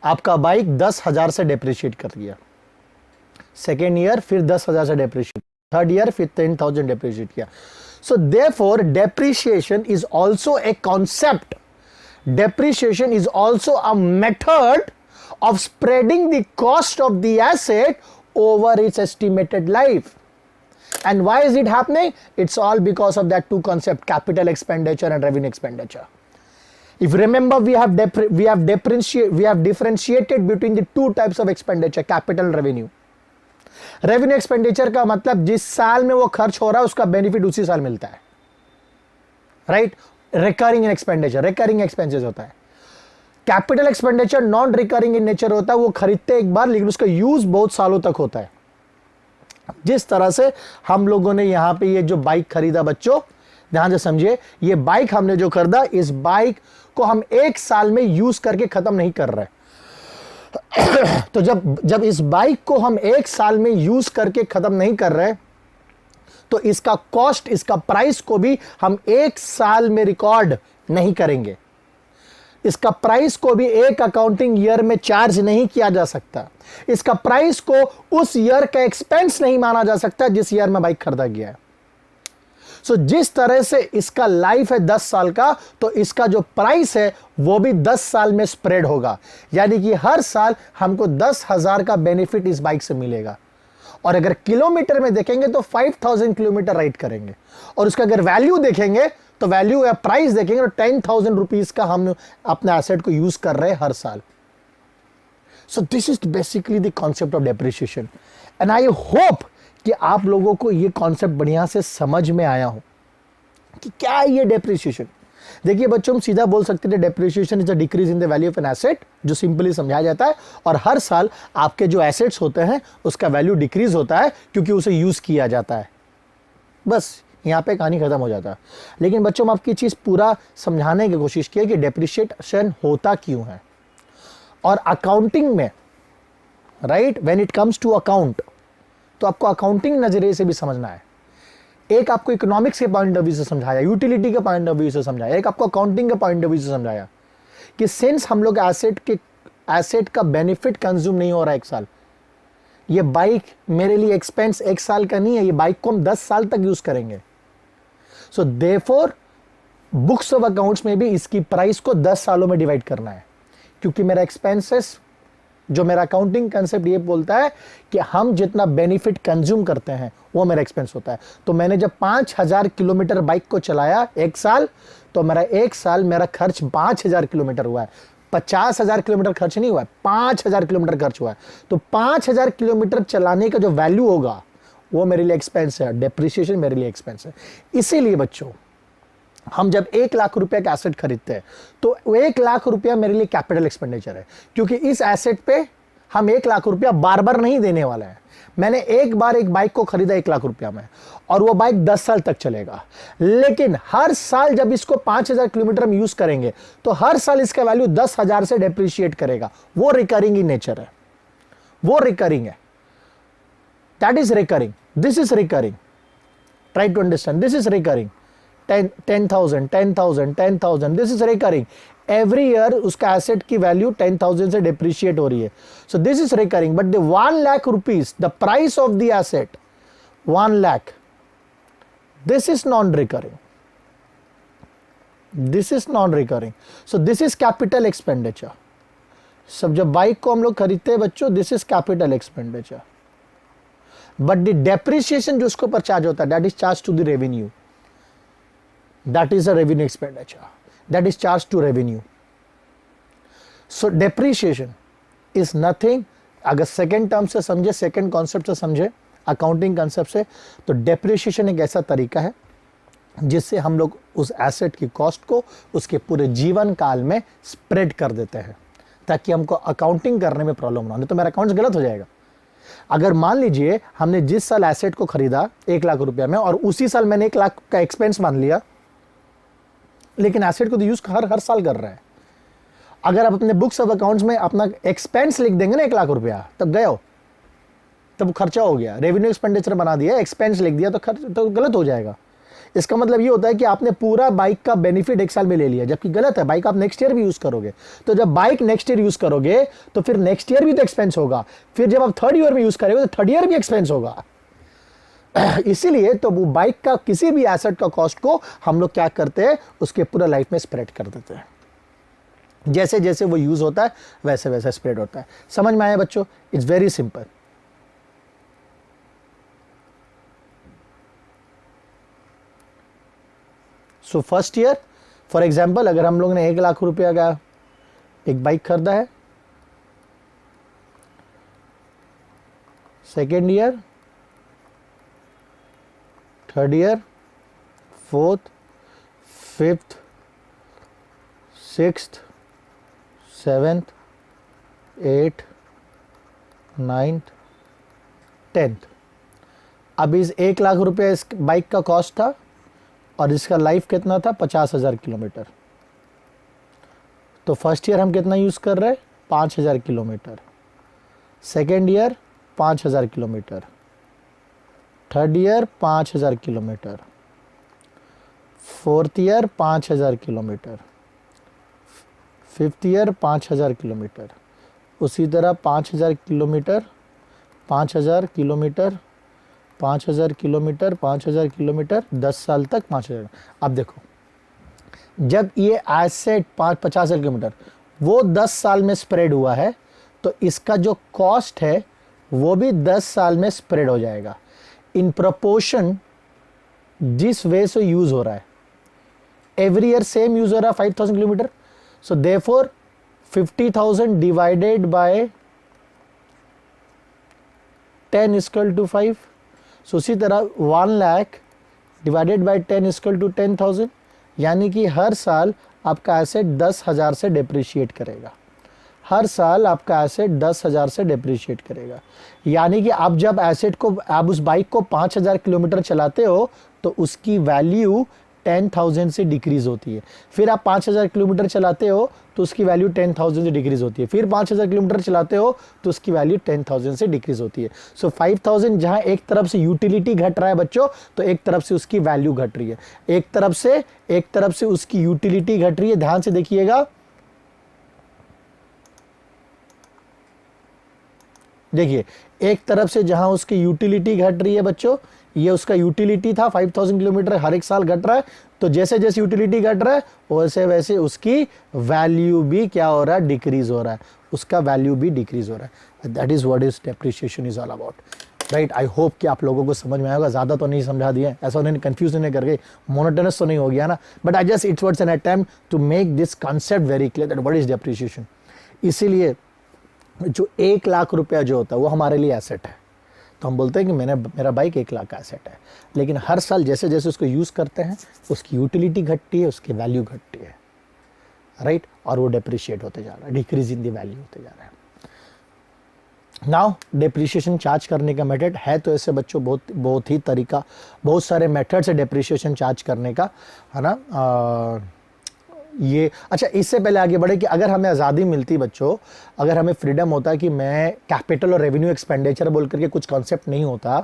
आपका बाइक 10,000 से डेप्रिशिएट कर दिया, सेकेंड ईयर फिर 10,000 से डेप्रिशिएट, थर्ड ईयर फिर 10,000 डेप्रिशिएट किया। So therefore depreciation is also a concept, depreciation is also a method of spreading the cost of the asset over its estimated life. And why is it happening? It's all because of that two concept, capital expenditure and revenue expenditure. If you remember, we have differentiated between the two types of expenditure, capital and revenue. Revenue expenditure का मतलब जिस साल में वो खर्च हो रहा है उसका बेनिफिट उसी साल मिलता है, right? Recurring expenditure, recurring expenses होता है। Capital expenditure non recurring in nature होता है, वो खरीदते एक बार लेकिन उसका यूज बहुत सालों तक होता है। जिस तरह से हम लोगों ने यहां पे ये जो बाइक खरीदा बच्चों, ध्यान से समझिए, ये बाइक हमने जो खरीदा, इस बाइक को हम 1 साल में यूज करके खत्म नहीं कर रहे। तो जब इस बाइक को हम 1 साल में यूज करके खत्म नहीं कर रहे, तो इसका कॉस्ट, इसका प्राइस को भी हम 1 साल में रिकॉर्ड नहीं करेंगे। इसका प्राइस को भी एक अकाउंटिंग ईयर में चार्ज नहीं किया जा सकता। इसका प्राइस को उस ईयर का एक्सपेंस नहीं माना जा सकता जिस ईयर में बाइक खरीदा गया है। सो जिस तरह से इसका लाइफ है 10 साल का, तो इसका जो प्राइस है वो भी 10 साल में स्प्रेड होगा। यानी कि हर साल हमको 10,000 का बेनिफिट इस बाइक से मिलेगा। और अगर किलोमीटर में देखेंगे तो 5,000 किलोमीटर राइड करेंगे। और उसका अगर वैल्यू देखेंगे तो वैल्यू या प्राइस देखेंगे तो 10,000 रुपीज का हम अपने एसेट को यूज कर रहे हैं हर साल। सो this is basically the concept of depreciation, and I hope कि आप लोगों को ये कॉन्सेप्ट बढ़िया से समझ में आया हो कि क्या है ये डेप्रिसिएशन। देखिए बच्चों, हम सीधा बोल सकते हैं depreciation is a decrease in the value of an asset, जो सिंपली समझाया जाता है। और हर साल आपके जो एसेट्स होते हैं उसका वैल्यू डिक्रीज होता है क्योंकि उसे यूज किया जाता है। बस यहाँ पे कहानी खत्म हो जाता है। लेकिन बच्चों, हम आपकी चीज पूरा समझाने की कोशिश की कि डेप्रिसिएशन होता क्यों है। और अकाउंटिंग में, right, when it comes to account, तो आपको अकाउंटिंग नजरिए से भी समझना है। एक आपको इकोनॉमिक्स के पॉइंट ऑफ व्यू से समझाया, यूटिलिटी के पॉइंट ऑफ व्यू से समझाया, एक आपको अकाउंटिंग के पॉइंट ऑफ व्यू से समझाया कि सिंस हम लोग एसेट का बेनिफिट कंज्यूम नहीं हो रहा 1 साल, ये बाइक मेरे लिए एक्सपेंस 1 साल का नहीं है, ये बाइक को हम 10 साल तक यूज करेंगे। So therefore books of accounts में भी इसकी प्राइस को 10 सालों में डिवाइड करना है, क्योंकि मेरा एक्सपेंसेस, जो मेरा अकाउंटिंग कंसेप्ट ये बोलता है कि हम जितना बेनिफिट कंज्यूम करते हैं वो मेरा एक्सपेंस होता है। तो मैंने जब 5,000 किलोमीटर बाइक को चलाया 1 साल, तो मेरा 1 साल मेरा खर्च 5,000 किलोमीटर हुआ है। 50,000 किलोमीटर खर्च नहीं हुआ है, 5,000 किलोमीटर खर्च हुआ है। तो 5,000 किलोमीटर चलाने का जो वैल्यू होगा वो मेरे लिए एक्सपेंस है, डेप्रिसिएशन मेरे लिए एक्सपेंस है। इसीलिए बच्चों, हम जब 1 लाख रुपए का एसेट खरीदते हैं तो 1 लाख रुपया मेरे लिए कैपिटल एक्सपेंडिचर है, क्योंकि इस एसेट पे हम 1 लाख रुपया बार बार नहीं देने वाले हैं। मैंने एक बार एक बाइक को खरीदा 1 लाख रुपया में, और वो बाइक 10 साल तक चलेगा। लेकिन हर साल जब इसको 5,000 किलोमीटर हम यूज करेंगे तो हर साल इसका वैल्यू 10,000 से डेप्रिशिएट करेगा। वो रिकरिंग इन नेचर है, वो रिकरिंग है, that is recurring, this is recurring. Try to understand, this is recurring. 10,000, 10,000, 10,000, this is recurring. Every year उसका एसेट की वैल्यू 10,000 से डिप्रिशिएट हो रही है। So this is recurring. But the 1 lakh rupees, the price of the asset 1 lakh, this is non recurring, this is non recurring. So this is capital expenditure. सब जब bike को हम लोग खरीदते हैं बच्चों, this is capital expenditure. But the depreciation जो उसके ऊपर चार्ज होता है, that is charge to the revenue, that is a revenue expenditure, that is charged to revenue. So depreciation is nothing, अगर सेकेंड टर्म से समझे, सेकेंड कॉन्सेप्ट से समझे, अकाउंटिंग कॉन्सेप्ट से, तो डेप्रिसिएशन एक ऐसा तरीका है जिससे हम लोग उस एसेट की कॉस्ट को उसके पूरे जीवन काल में स्प्रेड कर देते हैं, ताकि हमको अकाउंटिंग करने में प्रॉब्लम ना हो। नहीं तो मेरा अकाउंट्स गलत हो जाएगा। अगर मान लीजिए हमने जिस साल एसेट को खरीदा 1 लाख रुपया में, और उसी साल मैंने 1 लाख का एक्सपेंस मान लिया, लेकिन एसेट को तो यूज हर साल कर रहा है। अगर आप अपने बुक्स ऑफ अकाउंट्स में अपना एक्सपेंस लिख देंगे ना 1 लाख रुपया, तब गए हो, तब खर्चा हो गया, रेवेन्यू एक्सपेंडिचर बना दिया, एक्सपेंस लिख दिया, तो खर्च तो गलत हो जाएगा। इसका मतलब ये होता है कि आपने पूरा बाइक का बेनिफिट 1 साल में ले लिया, जबकि गलत है। बाइक आप नेक्स्ट ईयर भी यूज करोगे, तो जब बाइक नेक्स्ट ईयर यूज करोगे तो फिर नेक्स्ट ईयर भी तो एक्सपेंस होगा, फिर जब आप 3rd ईयर में यूज करोगे तो 3rd ईयर भी एक्सपेंस होगा। इसीलिए तो वो बाइक का किसी भी एसेट का कॉस्ट को हम लोग क्या करते हैं, उसके पूरा लाइफ में स्प्रेड कर देते हैं। जैसे जैसे वो यूज होता है वैसे वैसे स्प्रेड होता है। समझ में आया बच्चों? It's very simple. So first year for example, अगर हम लोग ने 1 लाख रुपया का एक बाइक खरीदा है, second year, 3rd year, 4th, 5th, 6th, 7th 8th 9th 10th। अब इस 1 लाख रुपये इस बाइक का कॉस्ट था और इसका लाइफ कितना था 50,000 किलोमीटर। तो फर्स्ट ईयर हम कितना यूज़ कर रहे हैं 5,000 kilometre, second year 5,000 kilometre, third year 5,000 kilometre, fourth year 5,000 kilometre, fifth year 5,000 kilometre, उसी तरह 5,000 किलोमीटर, 5,000 किलोमीटर, 5,000 किलोमीटर, 5,000 किलोमीटर, 10 साल तक 5,000। अब देखो जब ये एसेट 50,000 किलोमीटर वो 10 साल में स्प्रेड हुआ है तो इसका जो कॉस्ट है वो भी 10 साल में स्प्रेड हो जाएगा इन प्रोपोर्शन जिस वे से यूज हो रहा है। एवरी ईयर सेम यूज हो रहा है 5,000 kilometre, so therefore 50,000 divided by 10 equal to 5। सो उसी तरह 1 lakh divided by 10 equal to 10,000, यानी कि हर साल आपका एसेट 10,000 से डिप्रिशिएट करेगा। हर साल आपका एसेट 10,000 से डिप्रिशिएट करेगा। यानी कि आप जब एसेट को आप उस बाइक को 5,000 किलोमीटर चलाते हो तो उसकी वैल्यू 10,000 से डिक्रीज होती है। फिर आप 5,000 किलोमीटर चलाते हो तो उसकी वैल्यू 10,000 से डिक्रीज होती है। फिर 5,000 किलोमीटर चलाते हो तो उसकी वैल्यू 10,000 से डिक्रीज होती है। सो 5,000 जहां एक तरफ से यूटिलिटी घट रहा है बच्चों, तो एक तरफ से उसकी वैल्यू घट रही है। एक तरफ से उसकी यूटिलिटी घट रही है। ध्यान से देखिएगा, देखिए एक तरफ से जहां उसकी यूटिलिटी घट रही है बच्चों, ये उसका यूटिलिटी था 5,000 किलोमीटर, हर एक साल घट रहा है। तो जैसे जैसे यूटिलिटी घट रहा है वैसे वैसे उसकी वैल्यू भी क्या हो रहा है, डिक्रीज हो रहा है। उसका वैल्यू भी डिक्रीज हो रहा है। That is what is depreciation is all about, right. I hope कि आप लोगों को समझ में आएगा। ज़्यादा तो नहीं समझा दिया, ऐसा उन्होंने कंफ्यूज नहीं कर गए, मोनोटोनस तो नहीं हो गया ना। But I just it's an attempt to make this concept very clear that what is depreciation. इसीलिए जो 1 लाख रुपया जो होता है वो हमारे लिए एसेट है। तो हम बोलते हैं कि मेरा बाइक 1 लाख का एसेट है, लेकिन हर साल जैसे जैसे उसको यूज़ करते हैं उसकी यूटिलिटी घटती है, उसकी वैल्यू घटती है, राइट। और वो डेप्रिशिएट होते जा रहा है, डिक्रीज इन दी वैल्यू होते जा रहा है। नाउ डेप्रिशिएशन चार्ज करने का मेथड है तो ऐसे बच्चों बहुत ही तरीका, बहुत सारे मेथड्स है डेप्रिशिएशन चार्ज करने का, है ना। ये अच्छा, इससे पहले आगे बढ़े कि अगर हमें आज़ादी मिलती बच्चों, अगर हमें फ्रीडम होता कि मैं कैपिटल और रेवेन्यू एक्सपेंडिचर बोल करके कुछ कॉन्सेप्ट नहीं होता,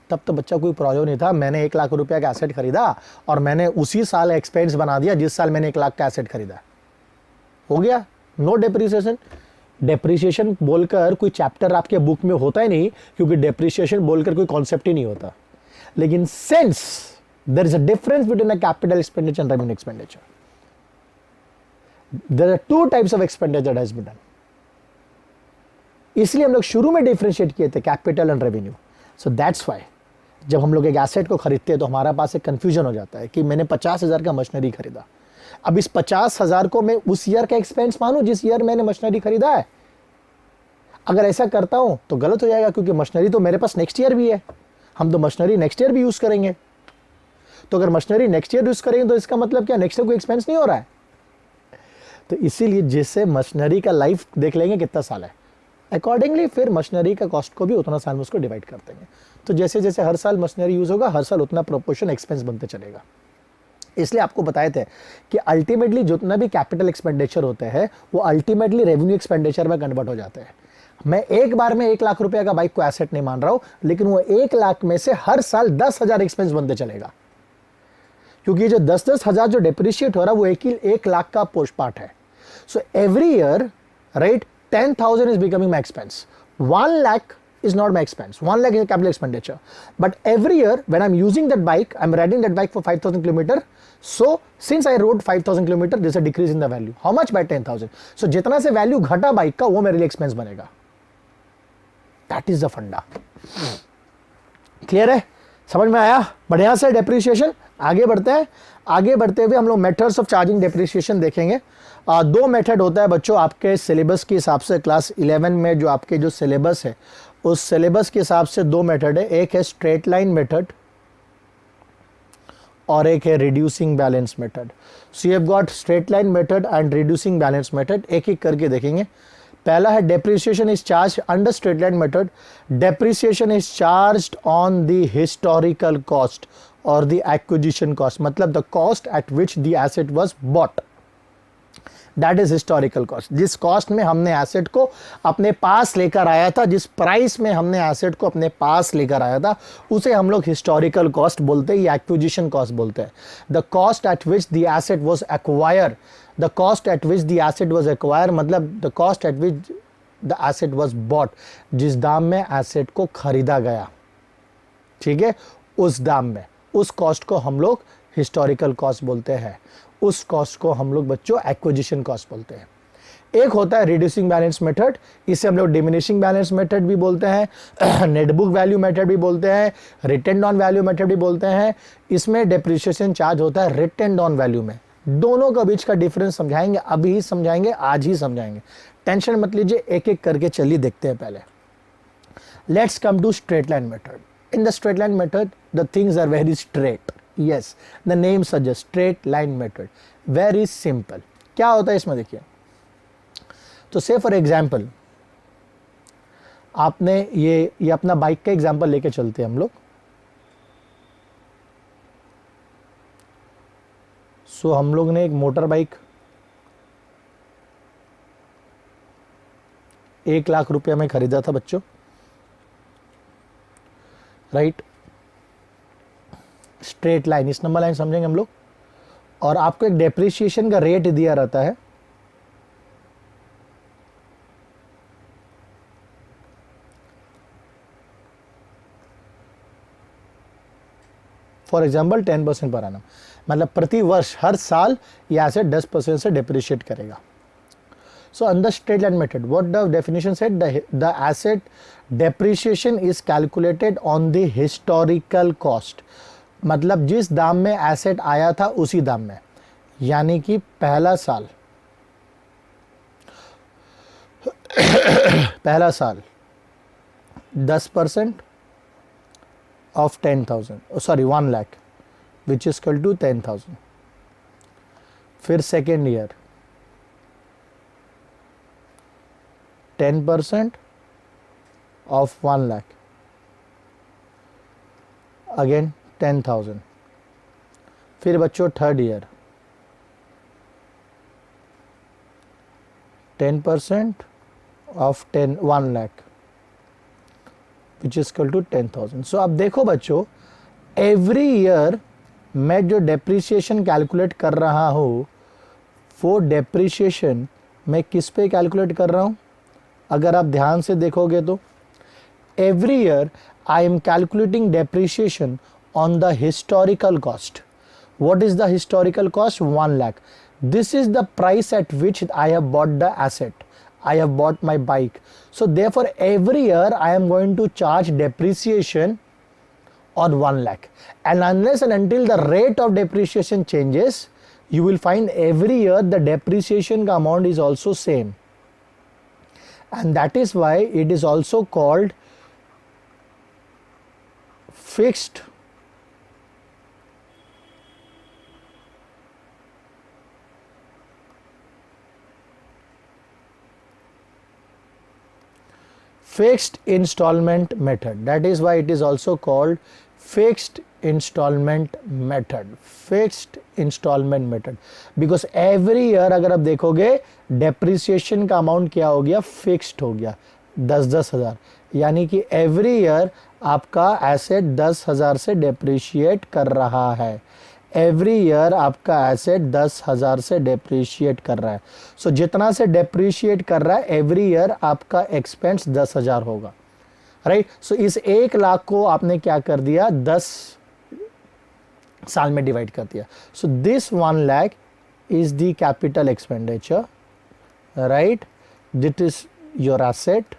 तब तो बच्चा कोई प्रॉब्लम नहीं था। मैंने 1 लाख रुपया का एसेट खरीदा और मैंने उसी साल एक्सपेंस बना दिया जिस साल मैंने 1 लाख का एसेट खरीदा, हो गया, नो डेप्रिसिएशन। डेप्रिसिएशन बोलकर कोई चैप्टर आपके बुक में होता ही नहीं, क्योंकि डेप्रिसिएशन बोलकर कोई कॉन्सेप्ट ही नहीं होता। लेकिन since there is a difference between a capital expenditure and revenue expenditure, there are 2 types of expenditure that has been done. इसलिए हम लोग शुरू में डिफरेंशिएट किए थे capital and revenue. So that's why जब हम लोग एक एसेट को खरीदते हैं तो हमारा पास एक कंफ्यूजन हो जाता है कि मैंने 50,000 का मशीनरी खरीदा, अब इस 50,000 को मैं उस ईयर का एक्सपेंस मानूं जिस ईयर मैंने मशीनरी खरीदा है। अगर ऐसा करता हूं तो गलत हो जाएगा, क्योंकि मशीनरी तो मेरे पास नेक्स्ट ईयर भी है, हम तो मशीनरी नेक्स्ट ईयर भी यूज करेंगे। तो अगर मशीनरी नेक्स्ट ईयर यूज करेंगे तो इसका मतलब क्या, नेक्स्ट ईयर कोई एक्सपेंस नहीं हो रहा है। तो इसीलिए जिससे मशीनरी का लाइफ देख लेंगे कितना साल है, अकॉर्डिंगली फिर मशीनरी का कॉस्ट को भी उतना साल में उसको डिवाइड कर देंगे। तो जैसे जैसे हर साल मशीनरी यूज होगा, हर साल उतना प्रोपोर्शन एक्सपेंस बनते चलेगा। इसलिए आपको बताए थे कि अल्टीमेटली जितना भी कैपिटल एक्सपेंडिचर होते हैं वो अल्टीमेटली रेवेन्यू एक्सपेंडिचर में कन्वर्ट हो जाते हैं। मैं एक बार में 1 लाख रुपया का बाइक को एसेट नहीं मान रहा हूं, लेकिन वो 1 लाख में से हर साल 10,000 एक्सपेंस बनते चलेगा, क्योंकि जो 10-10 हजार जो डेप्रिशिएट हो रहा है वो 1 लाख का पोस्ट पार्ट है। So every year, right, 10,000 is becoming my expense. 1 lakh is not my expense. 1 lakh is a capital expenditure. But every year when I'm using that bike, I'm riding that bike for 5,000 kilometer. So since I rode 5,000 kilometer, there's a decrease in the value. How much? By 10,000. So जितना से value घटा bike का वो मेरे लिए expense बनेगा। That is the funda. Clear है? समझ में आया? बढ़िया से डेप्रिसिएशन। आगे बढ़ते हैं। आगे बढ़ते हुए हम लोग मेथड्स ऑफ चार्जिंग डेप्रिसिएशन देखेंगे। 2 मेथड होता है बच्चों आपके सिलेबस के हिसाब से। क्लास 11 में जो आपके जो सिलेबस है उस सिलेबस के हिसाब से 2 मेथड है। एक है स्ट्रेट लाइन मेथड और एक है reducing balance method. So you have got straight line method and reducing balance method. एक एक करके देखेंगे। पहला है depreciation is charge under straight line method. Depreciation is charged on the historical cost और द एक्विजिशन कॉस्ट, मतलब the cost at which the asset was bought, that is historical cost. जिस cost में हमने एसेट को अपने पास लेकर आया था, जिस प्राइस में हमने एसेट को अपने पास लेकर आया था, उसे हम लोग हिस्टोरिकल कॉस्ट बोलते हैं या एक्विजिशन कॉस्ट बोलते हैं। The cost at which the asset was acquire, the cost at which the asset was acquire मतलब the cost at which the asset was bought, जिस दाम में एसेट को खरीदा गया, ठीक है, उस दाम में, उस कॉस्ट को हम लोग हिस्टोरिकल कॉस्ट बोलते हैं। उस कॉस्ट को हम लोग बच्चों एक्विजिशन कॉस्ट बोलते हैं। एक होता है रिड्यूसिंग बैलेंस मेथड, इसे हम लोग डिमिनिशिंग बैलेंस मेथड भी बोलते हैं, नेट बुक वैल्यू मेथड भी बोलते हैं, रिटर्न ऑन वैल्यू मेथड भी बोलते हैं। इसमें डेप्रिसिएशन चार्ज होता है रिटर्न ऑन वैल्यू में। दोनों का बीच का डिफरेंस समझाएंगे, अभी ही समझाएंगे, आज ही समझाएंगे, टेंशन मत लीजिए, एक एक करके चलिए देखते हैं। पहले let's come to straight line method. In the straight line method, the things are very straight. Yes, the name suggests straight line method. Very simple. क्या होता है इसमें देखिए, तो say for example, आपने ये अपना बाइक का एग्जाम्पल लेके चलते हैं हम लोग। सो हम लोग ने एक मोटर बाइक 1 लाख रुपया में खरीदा था बच्चों, राइट। स्ट्रेट लाइन, इस नंबर लाइन समझेंगे हम लोग। और आपको एक डेप्रिसिएशन का रेट दिया रहता है, फॉर एग्जाम्पल 10% पर आना, मतलब प्रति वर्ष हर साल यह एसेट 10% से डेप्रिशिएट करेगा। So on the straight line method, what the definition said, the asset depreciation is calculated on the historical cost, मतलब जिस दाम में एसेट आया था उसी दाम में, यानी कि पहला साल 10% of 10,000, sorry 1 lakh, which is equal to 10,000। फिर second year 10% of 1 lakh, again 10,000। फिर बच्चों third year 10% of 1 lakh, which is equal to 10,000। सो अब देखो बच्चों, एवरी ईयर मैं जो डेप्रिसिएशन कैलकुलेट कर रहा हूँ, वो डेप्रिसिएशन मैं किस पे कैलकुलेट कर रहा हूँ? अगर आप ध्यान से देखोगे तो every year I am calculating depreciation on the historical cost. What is the historical cost? 1 lakh। This is the price at which I have bought the asset, I have bought my bike. So therefore every year I am going to charge depreciation on 1 lakh, and unless and until the rate of depreciation changes, you will find every year the depreciation amount is also same, and that is why it is also called fixed installment method. That is why it is also called fixed installment method, fixed installment method, because every year अगर आप देखोगे depreciation का amount क्या हो गया? fixed हो गया 10-10 हज़ार, यानी कि every year आपका asset 10 हज़ार से depreciate कर रहा है। एवरी ईयर आपका एसेट 10 हज़ार से डेप्रीशिएट कर रहा है। सो जितना से डेप्रीशिएट कर रहा है एवरी ईयर आपका एक्सपेंस 10 हज़ार होगा, राइट। सो इस 1 लाख को आपने क्या कर दिया? 10 साल में डिवाइड कर दिया। So this 1 lakh is the capital expenditure, right, this is your asset,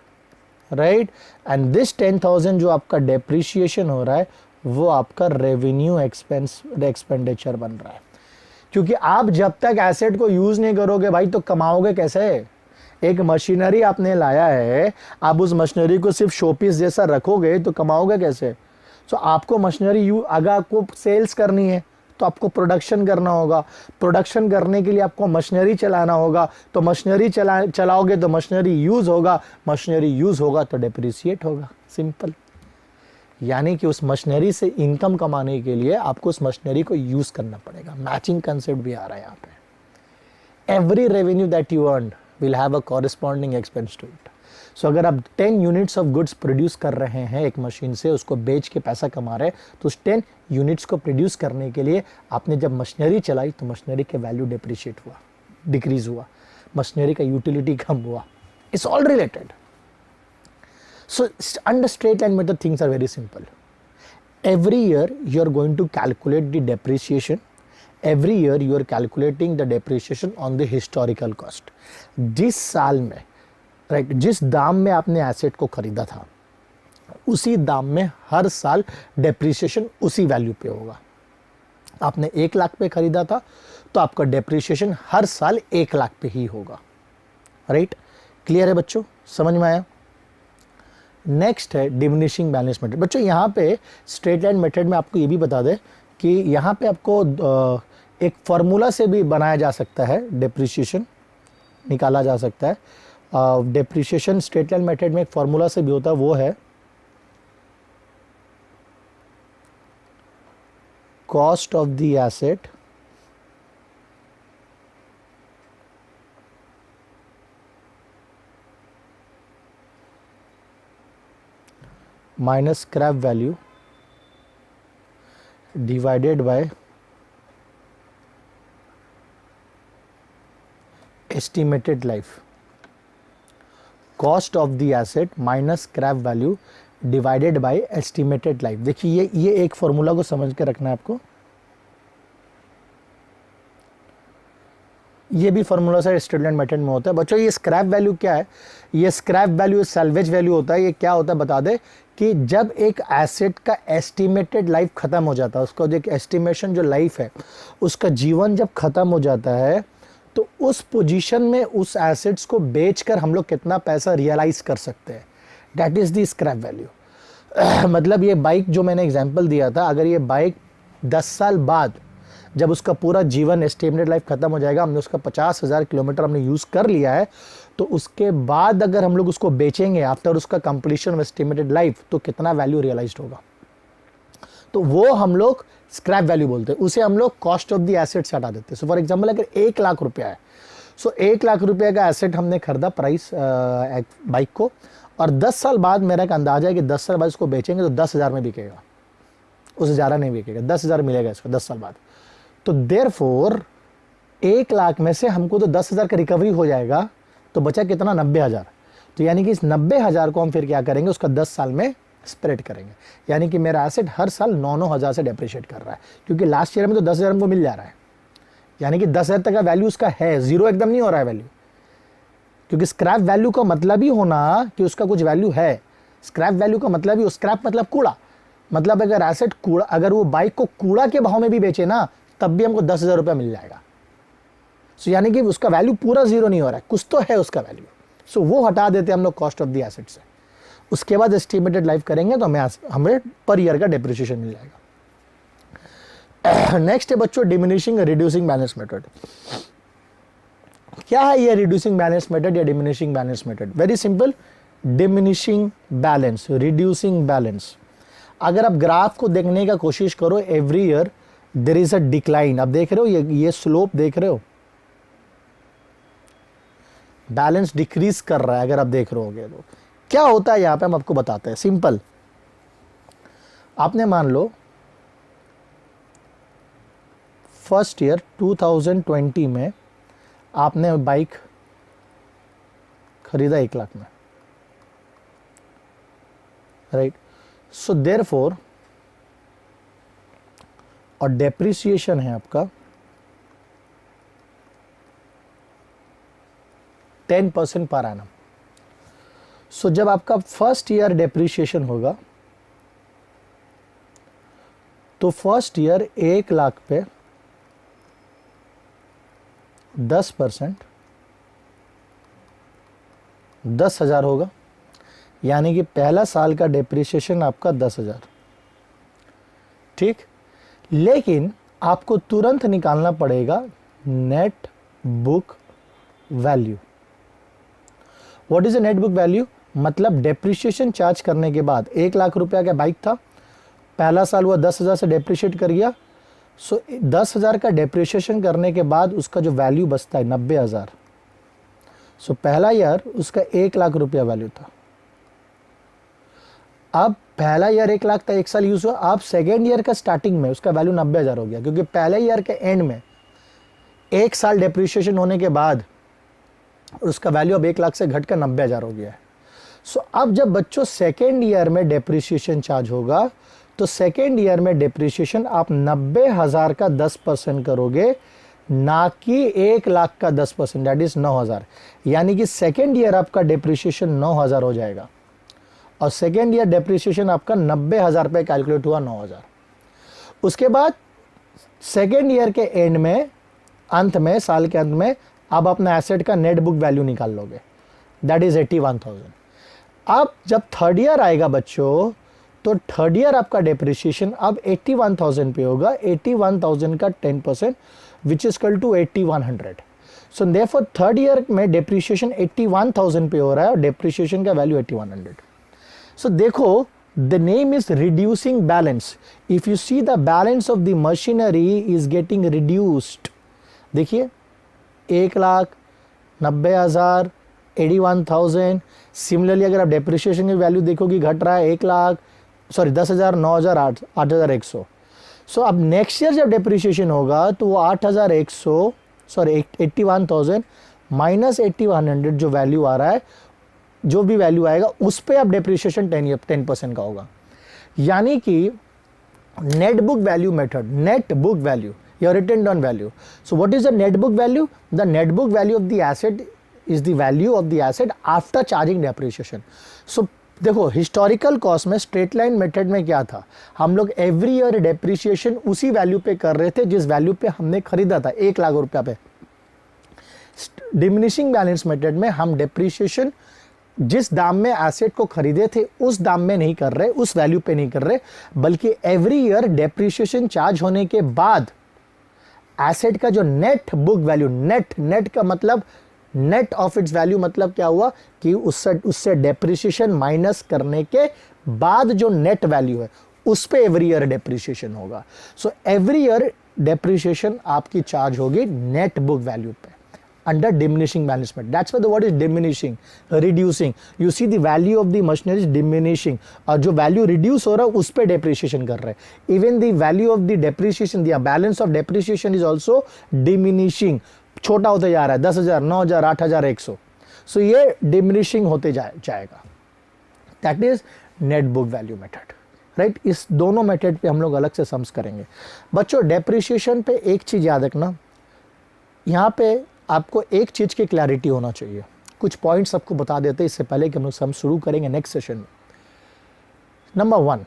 right, and this 10,000 जो आपका डेप्रीशिएशन हो रहा है वो आपका रेवेन्यू एक्सपेंडिचर बन रहा है। क्योंकि आप जब तक एसेट को यूज नहीं करोगे भाई तो कमाओगे कैसे? एक मशीनरी आपने लाया है, आप उस मशीनरी को सिर्फ शोपीस जैसा रखोगे तो कमाओगे कैसे? सो आपको मशीनरी अगर आपको सेल्स करनी है तो आपको प्रोडक्शन करना होगा, प्रोडक्शन करने के लिए आपको मशीनरी चलाना होगा, तो मशीनरी चलाओगे तो मशीनरी यूज होगा, मशीनरी यूज होगा तो डेप्रिसिएट होगा, सिंपल। यानी कि उस मशीनरी से इनकम कमाने के लिए आपको उस मशीनरी को यूज करना पड़ेगा। मैचिंग कंसेप्ट भी आ रहा है यहाँ पे। Every revenue that you earn will have a corresponding expense to it. So अगर आप 10 यूनिट्स ऑफ गुड्स प्रोड्यूस कर रहे हैं एक मशीन से, उसको बेच के पैसा कमा रहे हैं, तो उस 10 यूनिट्स को प्रोड्यूस करने के लिए आपने जब मशीनरी चलाई तो मशीनरी के वैल्यू डिप्रिशिएट हुआ, डिक्रीज हुआ, मशीनरी का यूटिलिटी कम हुआ। It's all related. So under straight line method things are very simple. Every year you are going to calculate the depreciation. Every year you are calculating the depreciation on the historical cost. जिस साल में right जिस दाम में आपने asset को खरीदा था उसी दाम में हर साल डेप्रिसिएशन उसी वैल्यू पे होगा। आपने 1 लाख पे खरीदा था तो आपका डेप्रिसिएशन हर साल 1 लाख पे ही होगा। राइट, क्लियर है बच्चों, समझ में आया? नेक्स्ट है डिमिनिशिंग बैलेंस मेथड। बच्चों यहाँ पे स्ट्रेट लाइन मेथड में आपको ये भी बता दें कि यहाँ पे आपको एक फार्मूला से भी बनाया जा सकता है, डेप्रिसिएशन निकाला जा सकता है। डेप्रिसिएशन स्ट्रेट लाइन मेथड में एक फार्मूला से भी होता है, वो है cost of the asset minus scrap value divided by estimated life. Cost of the asset minus scrap value divided by estimated life. देखिए ये एक फॉर्मूला को समझ के रखना है आपको। ये भी फार्मूला से स्ट्रेट लाइन मेथड में होता है। बच्चों ये स्क्रैप वैल्यू क्या है? ये स्क्रैप वैल्यू सैल्वेज वैल्यू होता है। ये क्या होता है बता दे कि जब एक एसेट का एस्टिमेटेड लाइफ खत्म हो जाता है, उसका जो एक एस्टिमेशन जो लाइफ है उसका जीवन जब खत्म हो जाता है तो उस पोजीशन में उस एसेट्स को बेचकर हम लोग कितना पैसा रियलाइज कर सकते हैं, that is the scrap value. मतलब ये बाइक जो मैंने एग्जांपल दिया था, अगर ये बाइक 10 साल बाद जब उसका पूरा जीवन एस्टिमेटेड लाइफ खत्म हो जाएगा, हमने उसका 50,000 किलोमीटर हमने यूज़ कर लिया है, तो उसके बाद अगर हम लोग उसको बेचेंगे आफ्टर उसका कंप्लीशन ऑफ एस्टिमेटेड लाइफ तो कितना वैल्यू रियलाइज्ड होगा, तो वो हम लोग स्क्रैप वैल्यू बोलते हैं। उसे हम लोग कॉस्ट ऑफ द एसेट से हटा देते हैं। सो फॉर एग्जांपल अगर 1 लाख रुपया है, सो 1 लाख रुपये का एसेट हमने खरीदा प्राइस बाइक को, और 10 साल बाद मेरा एक अंदाजा है कि 10 साल बाद इसको बेचेंगे तो 10,000 में बिकेगा, उससे ज़्यादा नहीं बिकेगा, 10,000 मिलेगा इसको 10 साल बाद। तो देयरफॉर 1 लाख में से हमको तो 10,000 का रिकवरी हो जाएगा, तो बचा कितना 90,000। तो यानी कि इस 90,000 को हम फिर क्या करेंगे, उसका 10 साल में स्प्रेड करेंगे। यानी कि मेरा एसेट हर साल 9,000 से डेप्रिशिएट कर रहा है, क्योंकि लास्ट ईयर में तो 10,000 हमको मिल जा रहा है। यानी कि 10,000 तक का वैल्यू उसका है, जीरो एकदम नहीं हो रहा है वैल्यू, क्योंकि स्क्रैप वैल्यू का मतलब ही होना कि उसका कुछ वैल्यू है। स्क्रैप वैल्यू का मतलब ही, स्क्रैप मतलब कूड़ा, मतलब अगर एसेट कूड़ा, अगर वो बाइक को कूड़ा के भाव में भी बेचे ना तब भी हमको 10,000 रुपया मिल जाएगा। सो यानी कि उसका वैल्यू पूरा जीरो नहीं हो रहा है, कुछ तो है उसका वैल्यू। सो वो हटा देते हैं हम लोग कॉस्ट ऑफ द एसेट से। उसके बाद एस्टिमेटेड लाइफ करेंगे तो हमें पर ईयर का डेप्रिसिएशन मिल जाएगा। नेक्स्ट है बच्चों डिमिनिशिंग रिड्यूसिंग बैलेंस मेथड। क्या है ये रिड्यूसिंग बैलेंस मेथड या diminishing balance method? Very simple, diminishing balance, reducing balance. अगर आप ग्राफ को देखने का कोशिश करो, every year there is a decline. आप देख रहे हो ये स्लोप देख रहे हो, बैलेंस डिक्रीज कर रहा है। अगर आप देख रहे होगे तो क्या होता है यहां पे हम आपको बताते हैं। सिंपल, आपने मान लो फर्स्ट ईयर 2020 में आपने बाइक खरीदा 1 लाख में, राइट। सो देयरफॉर और डेप्रिसिएशन है आपका 10% पर एनम। सो जब आपका फर्स्ट ईयर डेप्रिसिएशन होगा तो फर्स्ट ईयर 1 लाख पे 10% 10,000 होगा, यानी कि पहला साल का डेप्रिसिएशन आपका 10,000, ठीक। लेकिन आपको तुरंत निकालना पड़ेगा net book value. What is a net book value? मतलब डेप्रिसिएशन चार्ज करने के बाद 1 लाख रुपया का बाइक था, पहला साल हुआ 10,000 से डेप्रिशिएट कर गया, सो 10,000 का डेप्रिशिएशन करने के बाद उसका जो वैल्यू बचता है 90,000। सो पहला ईयर उसका 1 लाख रुपया वैल्यू था। अब पहला ईयर 1 लाख था, 1 साल यूज हुआ। अब सेकेंड ईयर का स्टार्टिंग में उसका वैल्यू 90,000 हो गया, क्योंकि पहले ईयर के एंड में 1 साल डेप्रिशिएशन होने के बाद उसका वैल्यू अब 1 लाख से घटकर 90,000 हो गया है। सो अब जब बच्चों सेकेंड ईयर में डेप्रिशिएशन चार्ज होगा, तो सेकेंड ईयर में डेप्रिशिएशन आप 90,000 का 10% करोगे, ना कि 1 लाख का 10%, दैट इज 9,000। यानी कि सेकेंड ईयर आपका डेप्रिशिएशन 9,000 हो जाएगा, और सेकेंड ईयर डेप्रिशिएशन आपका 90,000 पे कैलकुलेट हुआ 9,000। उसके बाद सेकेंड ईयर के एंड में, अंत में, साल के अंत में आप अपना एसेट का नेट बुक वैल्यू निकाल लोगे, दैट इज 81,000। अब जब थर्ड ईयर आएगा बच्चों, तो थर्ड ईयर आपका डेप्रिशिएशन अब 81,000 पे होगा। 81,000 का 10% which is equal to 8,100। So therefore third year में डेप्रिशिएशन 81,000 पे हो रहा है और डेप्रिशिएशन का वैल्यू 8,100। सो देखो, the name is reducing balance. If you see the balance of the machinery is getting reduced. देखिए 1,90,000, 81,000। सिमिलरली अगर आप डेप्रिशिएशन की वैल्यू देखोगे, घट रहा है 10,000, 9,000, 8,100। सो अब नेक्स्ट ईयर जब डेप्रिशिएशन होगा तो वो 81,000 माइनस 8,100 जो वैल्यू आ रहा है, जो भी वैल्यू आएगा उस पे आप डेप्रिशिएशन 10% का होगा। यानी कि net book value method, net book value या written down value. So what is the net book value? The net book value of the asset is the value of the asset after charging depreciation. So देखो, historical cost में straight line method में क्या था, हम लोग every year depreciation उसी value पे कर रहे थे जिस वैल्यू पे हमने खरीदा था, 1 लाख रुपया पे। डिमिनिशिंग बैलेंस मेथड में हम डेप्रिशिएशन जिस दाम में एसेट को खरीदे थे उस दाम में नहीं कर रहे, उस वैल्यू पे नहीं कर रहे, बल्कि एवरी ईयर डेप्रिशिएशन चार्ज होने के बाद एसेट का जो नेट बुक वैल्यू, नेट का मतलब नेट ऑफ इट्स वैल्यू, मतलब क्या हुआ कि उससे डेप्रिशिएशन माइनस करने के बाद जो नेट वैल्यू है उस पे एवरी ईयर डेप्रिशिएशन होगा। सो एवरी ईयर डेप्रिशिएशन आपकी चार्ज होगी नेट बुक वैल्यू पे under diminishing balance method. That's why the word is diminishing, reducing. You see the value of the machinery is diminishing, और जो value reduce हो रहा है उस पे depreciation कर रहे हैं। Even the value of the depreciation, the balance of depreciation is also diminishing, छोटा होते जा रहा है, 10,000, 9,000, 8,100। So ये diminishing होते जाएगा। That is net book value method, right? इस दोनों मेथड पे हम लोग अलग से सम्स करेंगे। बच्चों डेप्रिशिएशन पे एक चीज याद रखना, यहाँ पे आपको एक चीज की क्लैरिटी होना चाहिए। कुछ पॉइंट्स आपको बता देते हैं इससे पहले कि हम लोग सम शुरू करेंगे नेक्स्ट सेशन में। Number 1,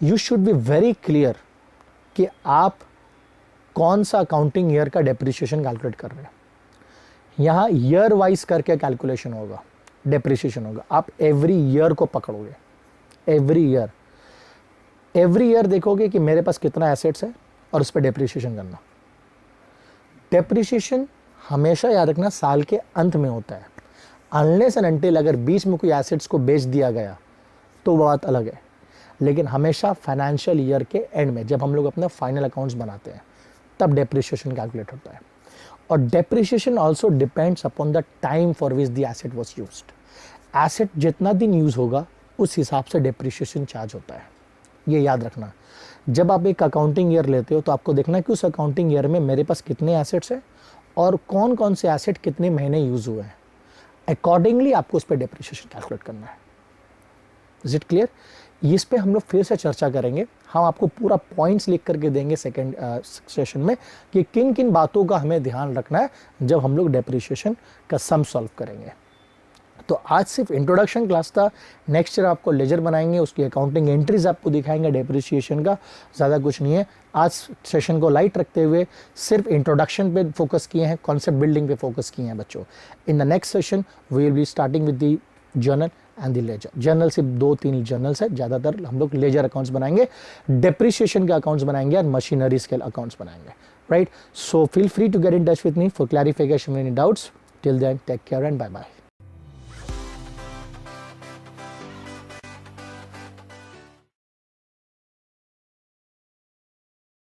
you should be very clear कि आप कौन सा अकाउंटिंग ईयर का डेप्रिशिएशन कैलकुलेट कर रहे हैं। यहाँ ईयर वाइज करके कैलकुलेशन होगा, डेप्रिशिएशन होगा। आप एवरी ईयर को पकड़ोगे, एवरी ईयर देखोगे कि मेरे पास कितना एसेट्स है और उस पर डेप्रिशिएशन करना। डेप्रिशिएशन हमेशा याद रखना साल के अंत में होता है, अनलेस एंड अनटिल अगर बीच में कोई एसेट्स को बेच दिया गया तो बात अलग है, लेकिन हमेशा फाइनेंशियल ईयर के एंड में जब हम लोग अपना फाइनल अकाउंट्स बनाते हैं तब डेप्रिशिएशन कैलकुलेट होता है। और depreciation also depends upon the time for which the asset was used. Asset जितना दिन यूज होगा उस हिसाब से डेप्रिशिएशन चार्ज होता है, ये याद रखना। जब आप एक अकाउंटिंग ईयर लेते हो तो आपको देखना है कि उस अकाउंटिंग ईयर में मेरे पास कितने एसेट्स हैं और कौन कौन से एसेट कितने महीने यूज हुए हैं, अकॉर्डिंगली आपको उस पर डेप्रिशिएशन कैलकुलेट करना है। Is it clear? इस पे हम लोग फिर से चर्चा करेंगे। हम आपको पूरा पॉइंट्स लिख करके देंगे सेकेंड सेशन में कि किन किन बातों का हमें ध्यान रखना है जब हम लोग डेप्रिशिएशन का सम सॉल्व करेंगे। तो आज सिर्फ इंट्रोडक्शन क्लास था, नेक्स्ट ईयर आपको लेजर बनाएंगे, उसकी अकाउंटिंग एंट्रीज आपको दिखाएंगे डेप्रिशिएशन का, ज़्यादा कुछ नहीं है। आज सेशन को लाइट रखते हुए सिर्फ इंट्रोडक्शन पे फोकस किए हैं, कॉन्सेप्ट बिल्डिंग पे फोकस किए हैं बच्चों। In the next session we will be starting with the journal and the ledger. Journal सिर्फ 2-3 जर्नल्स है, ज़्यादातर हम लोग लेजर अकाउंट्स बनाएंगे, डेप्रिसिएशन के अकाउंट्स बनाएंगे और मशीनरी स्केल अकाउंट्स बनाएंगे, right. So feel free to get in touch with me for clarification any doubts. Till then take care and bye bye.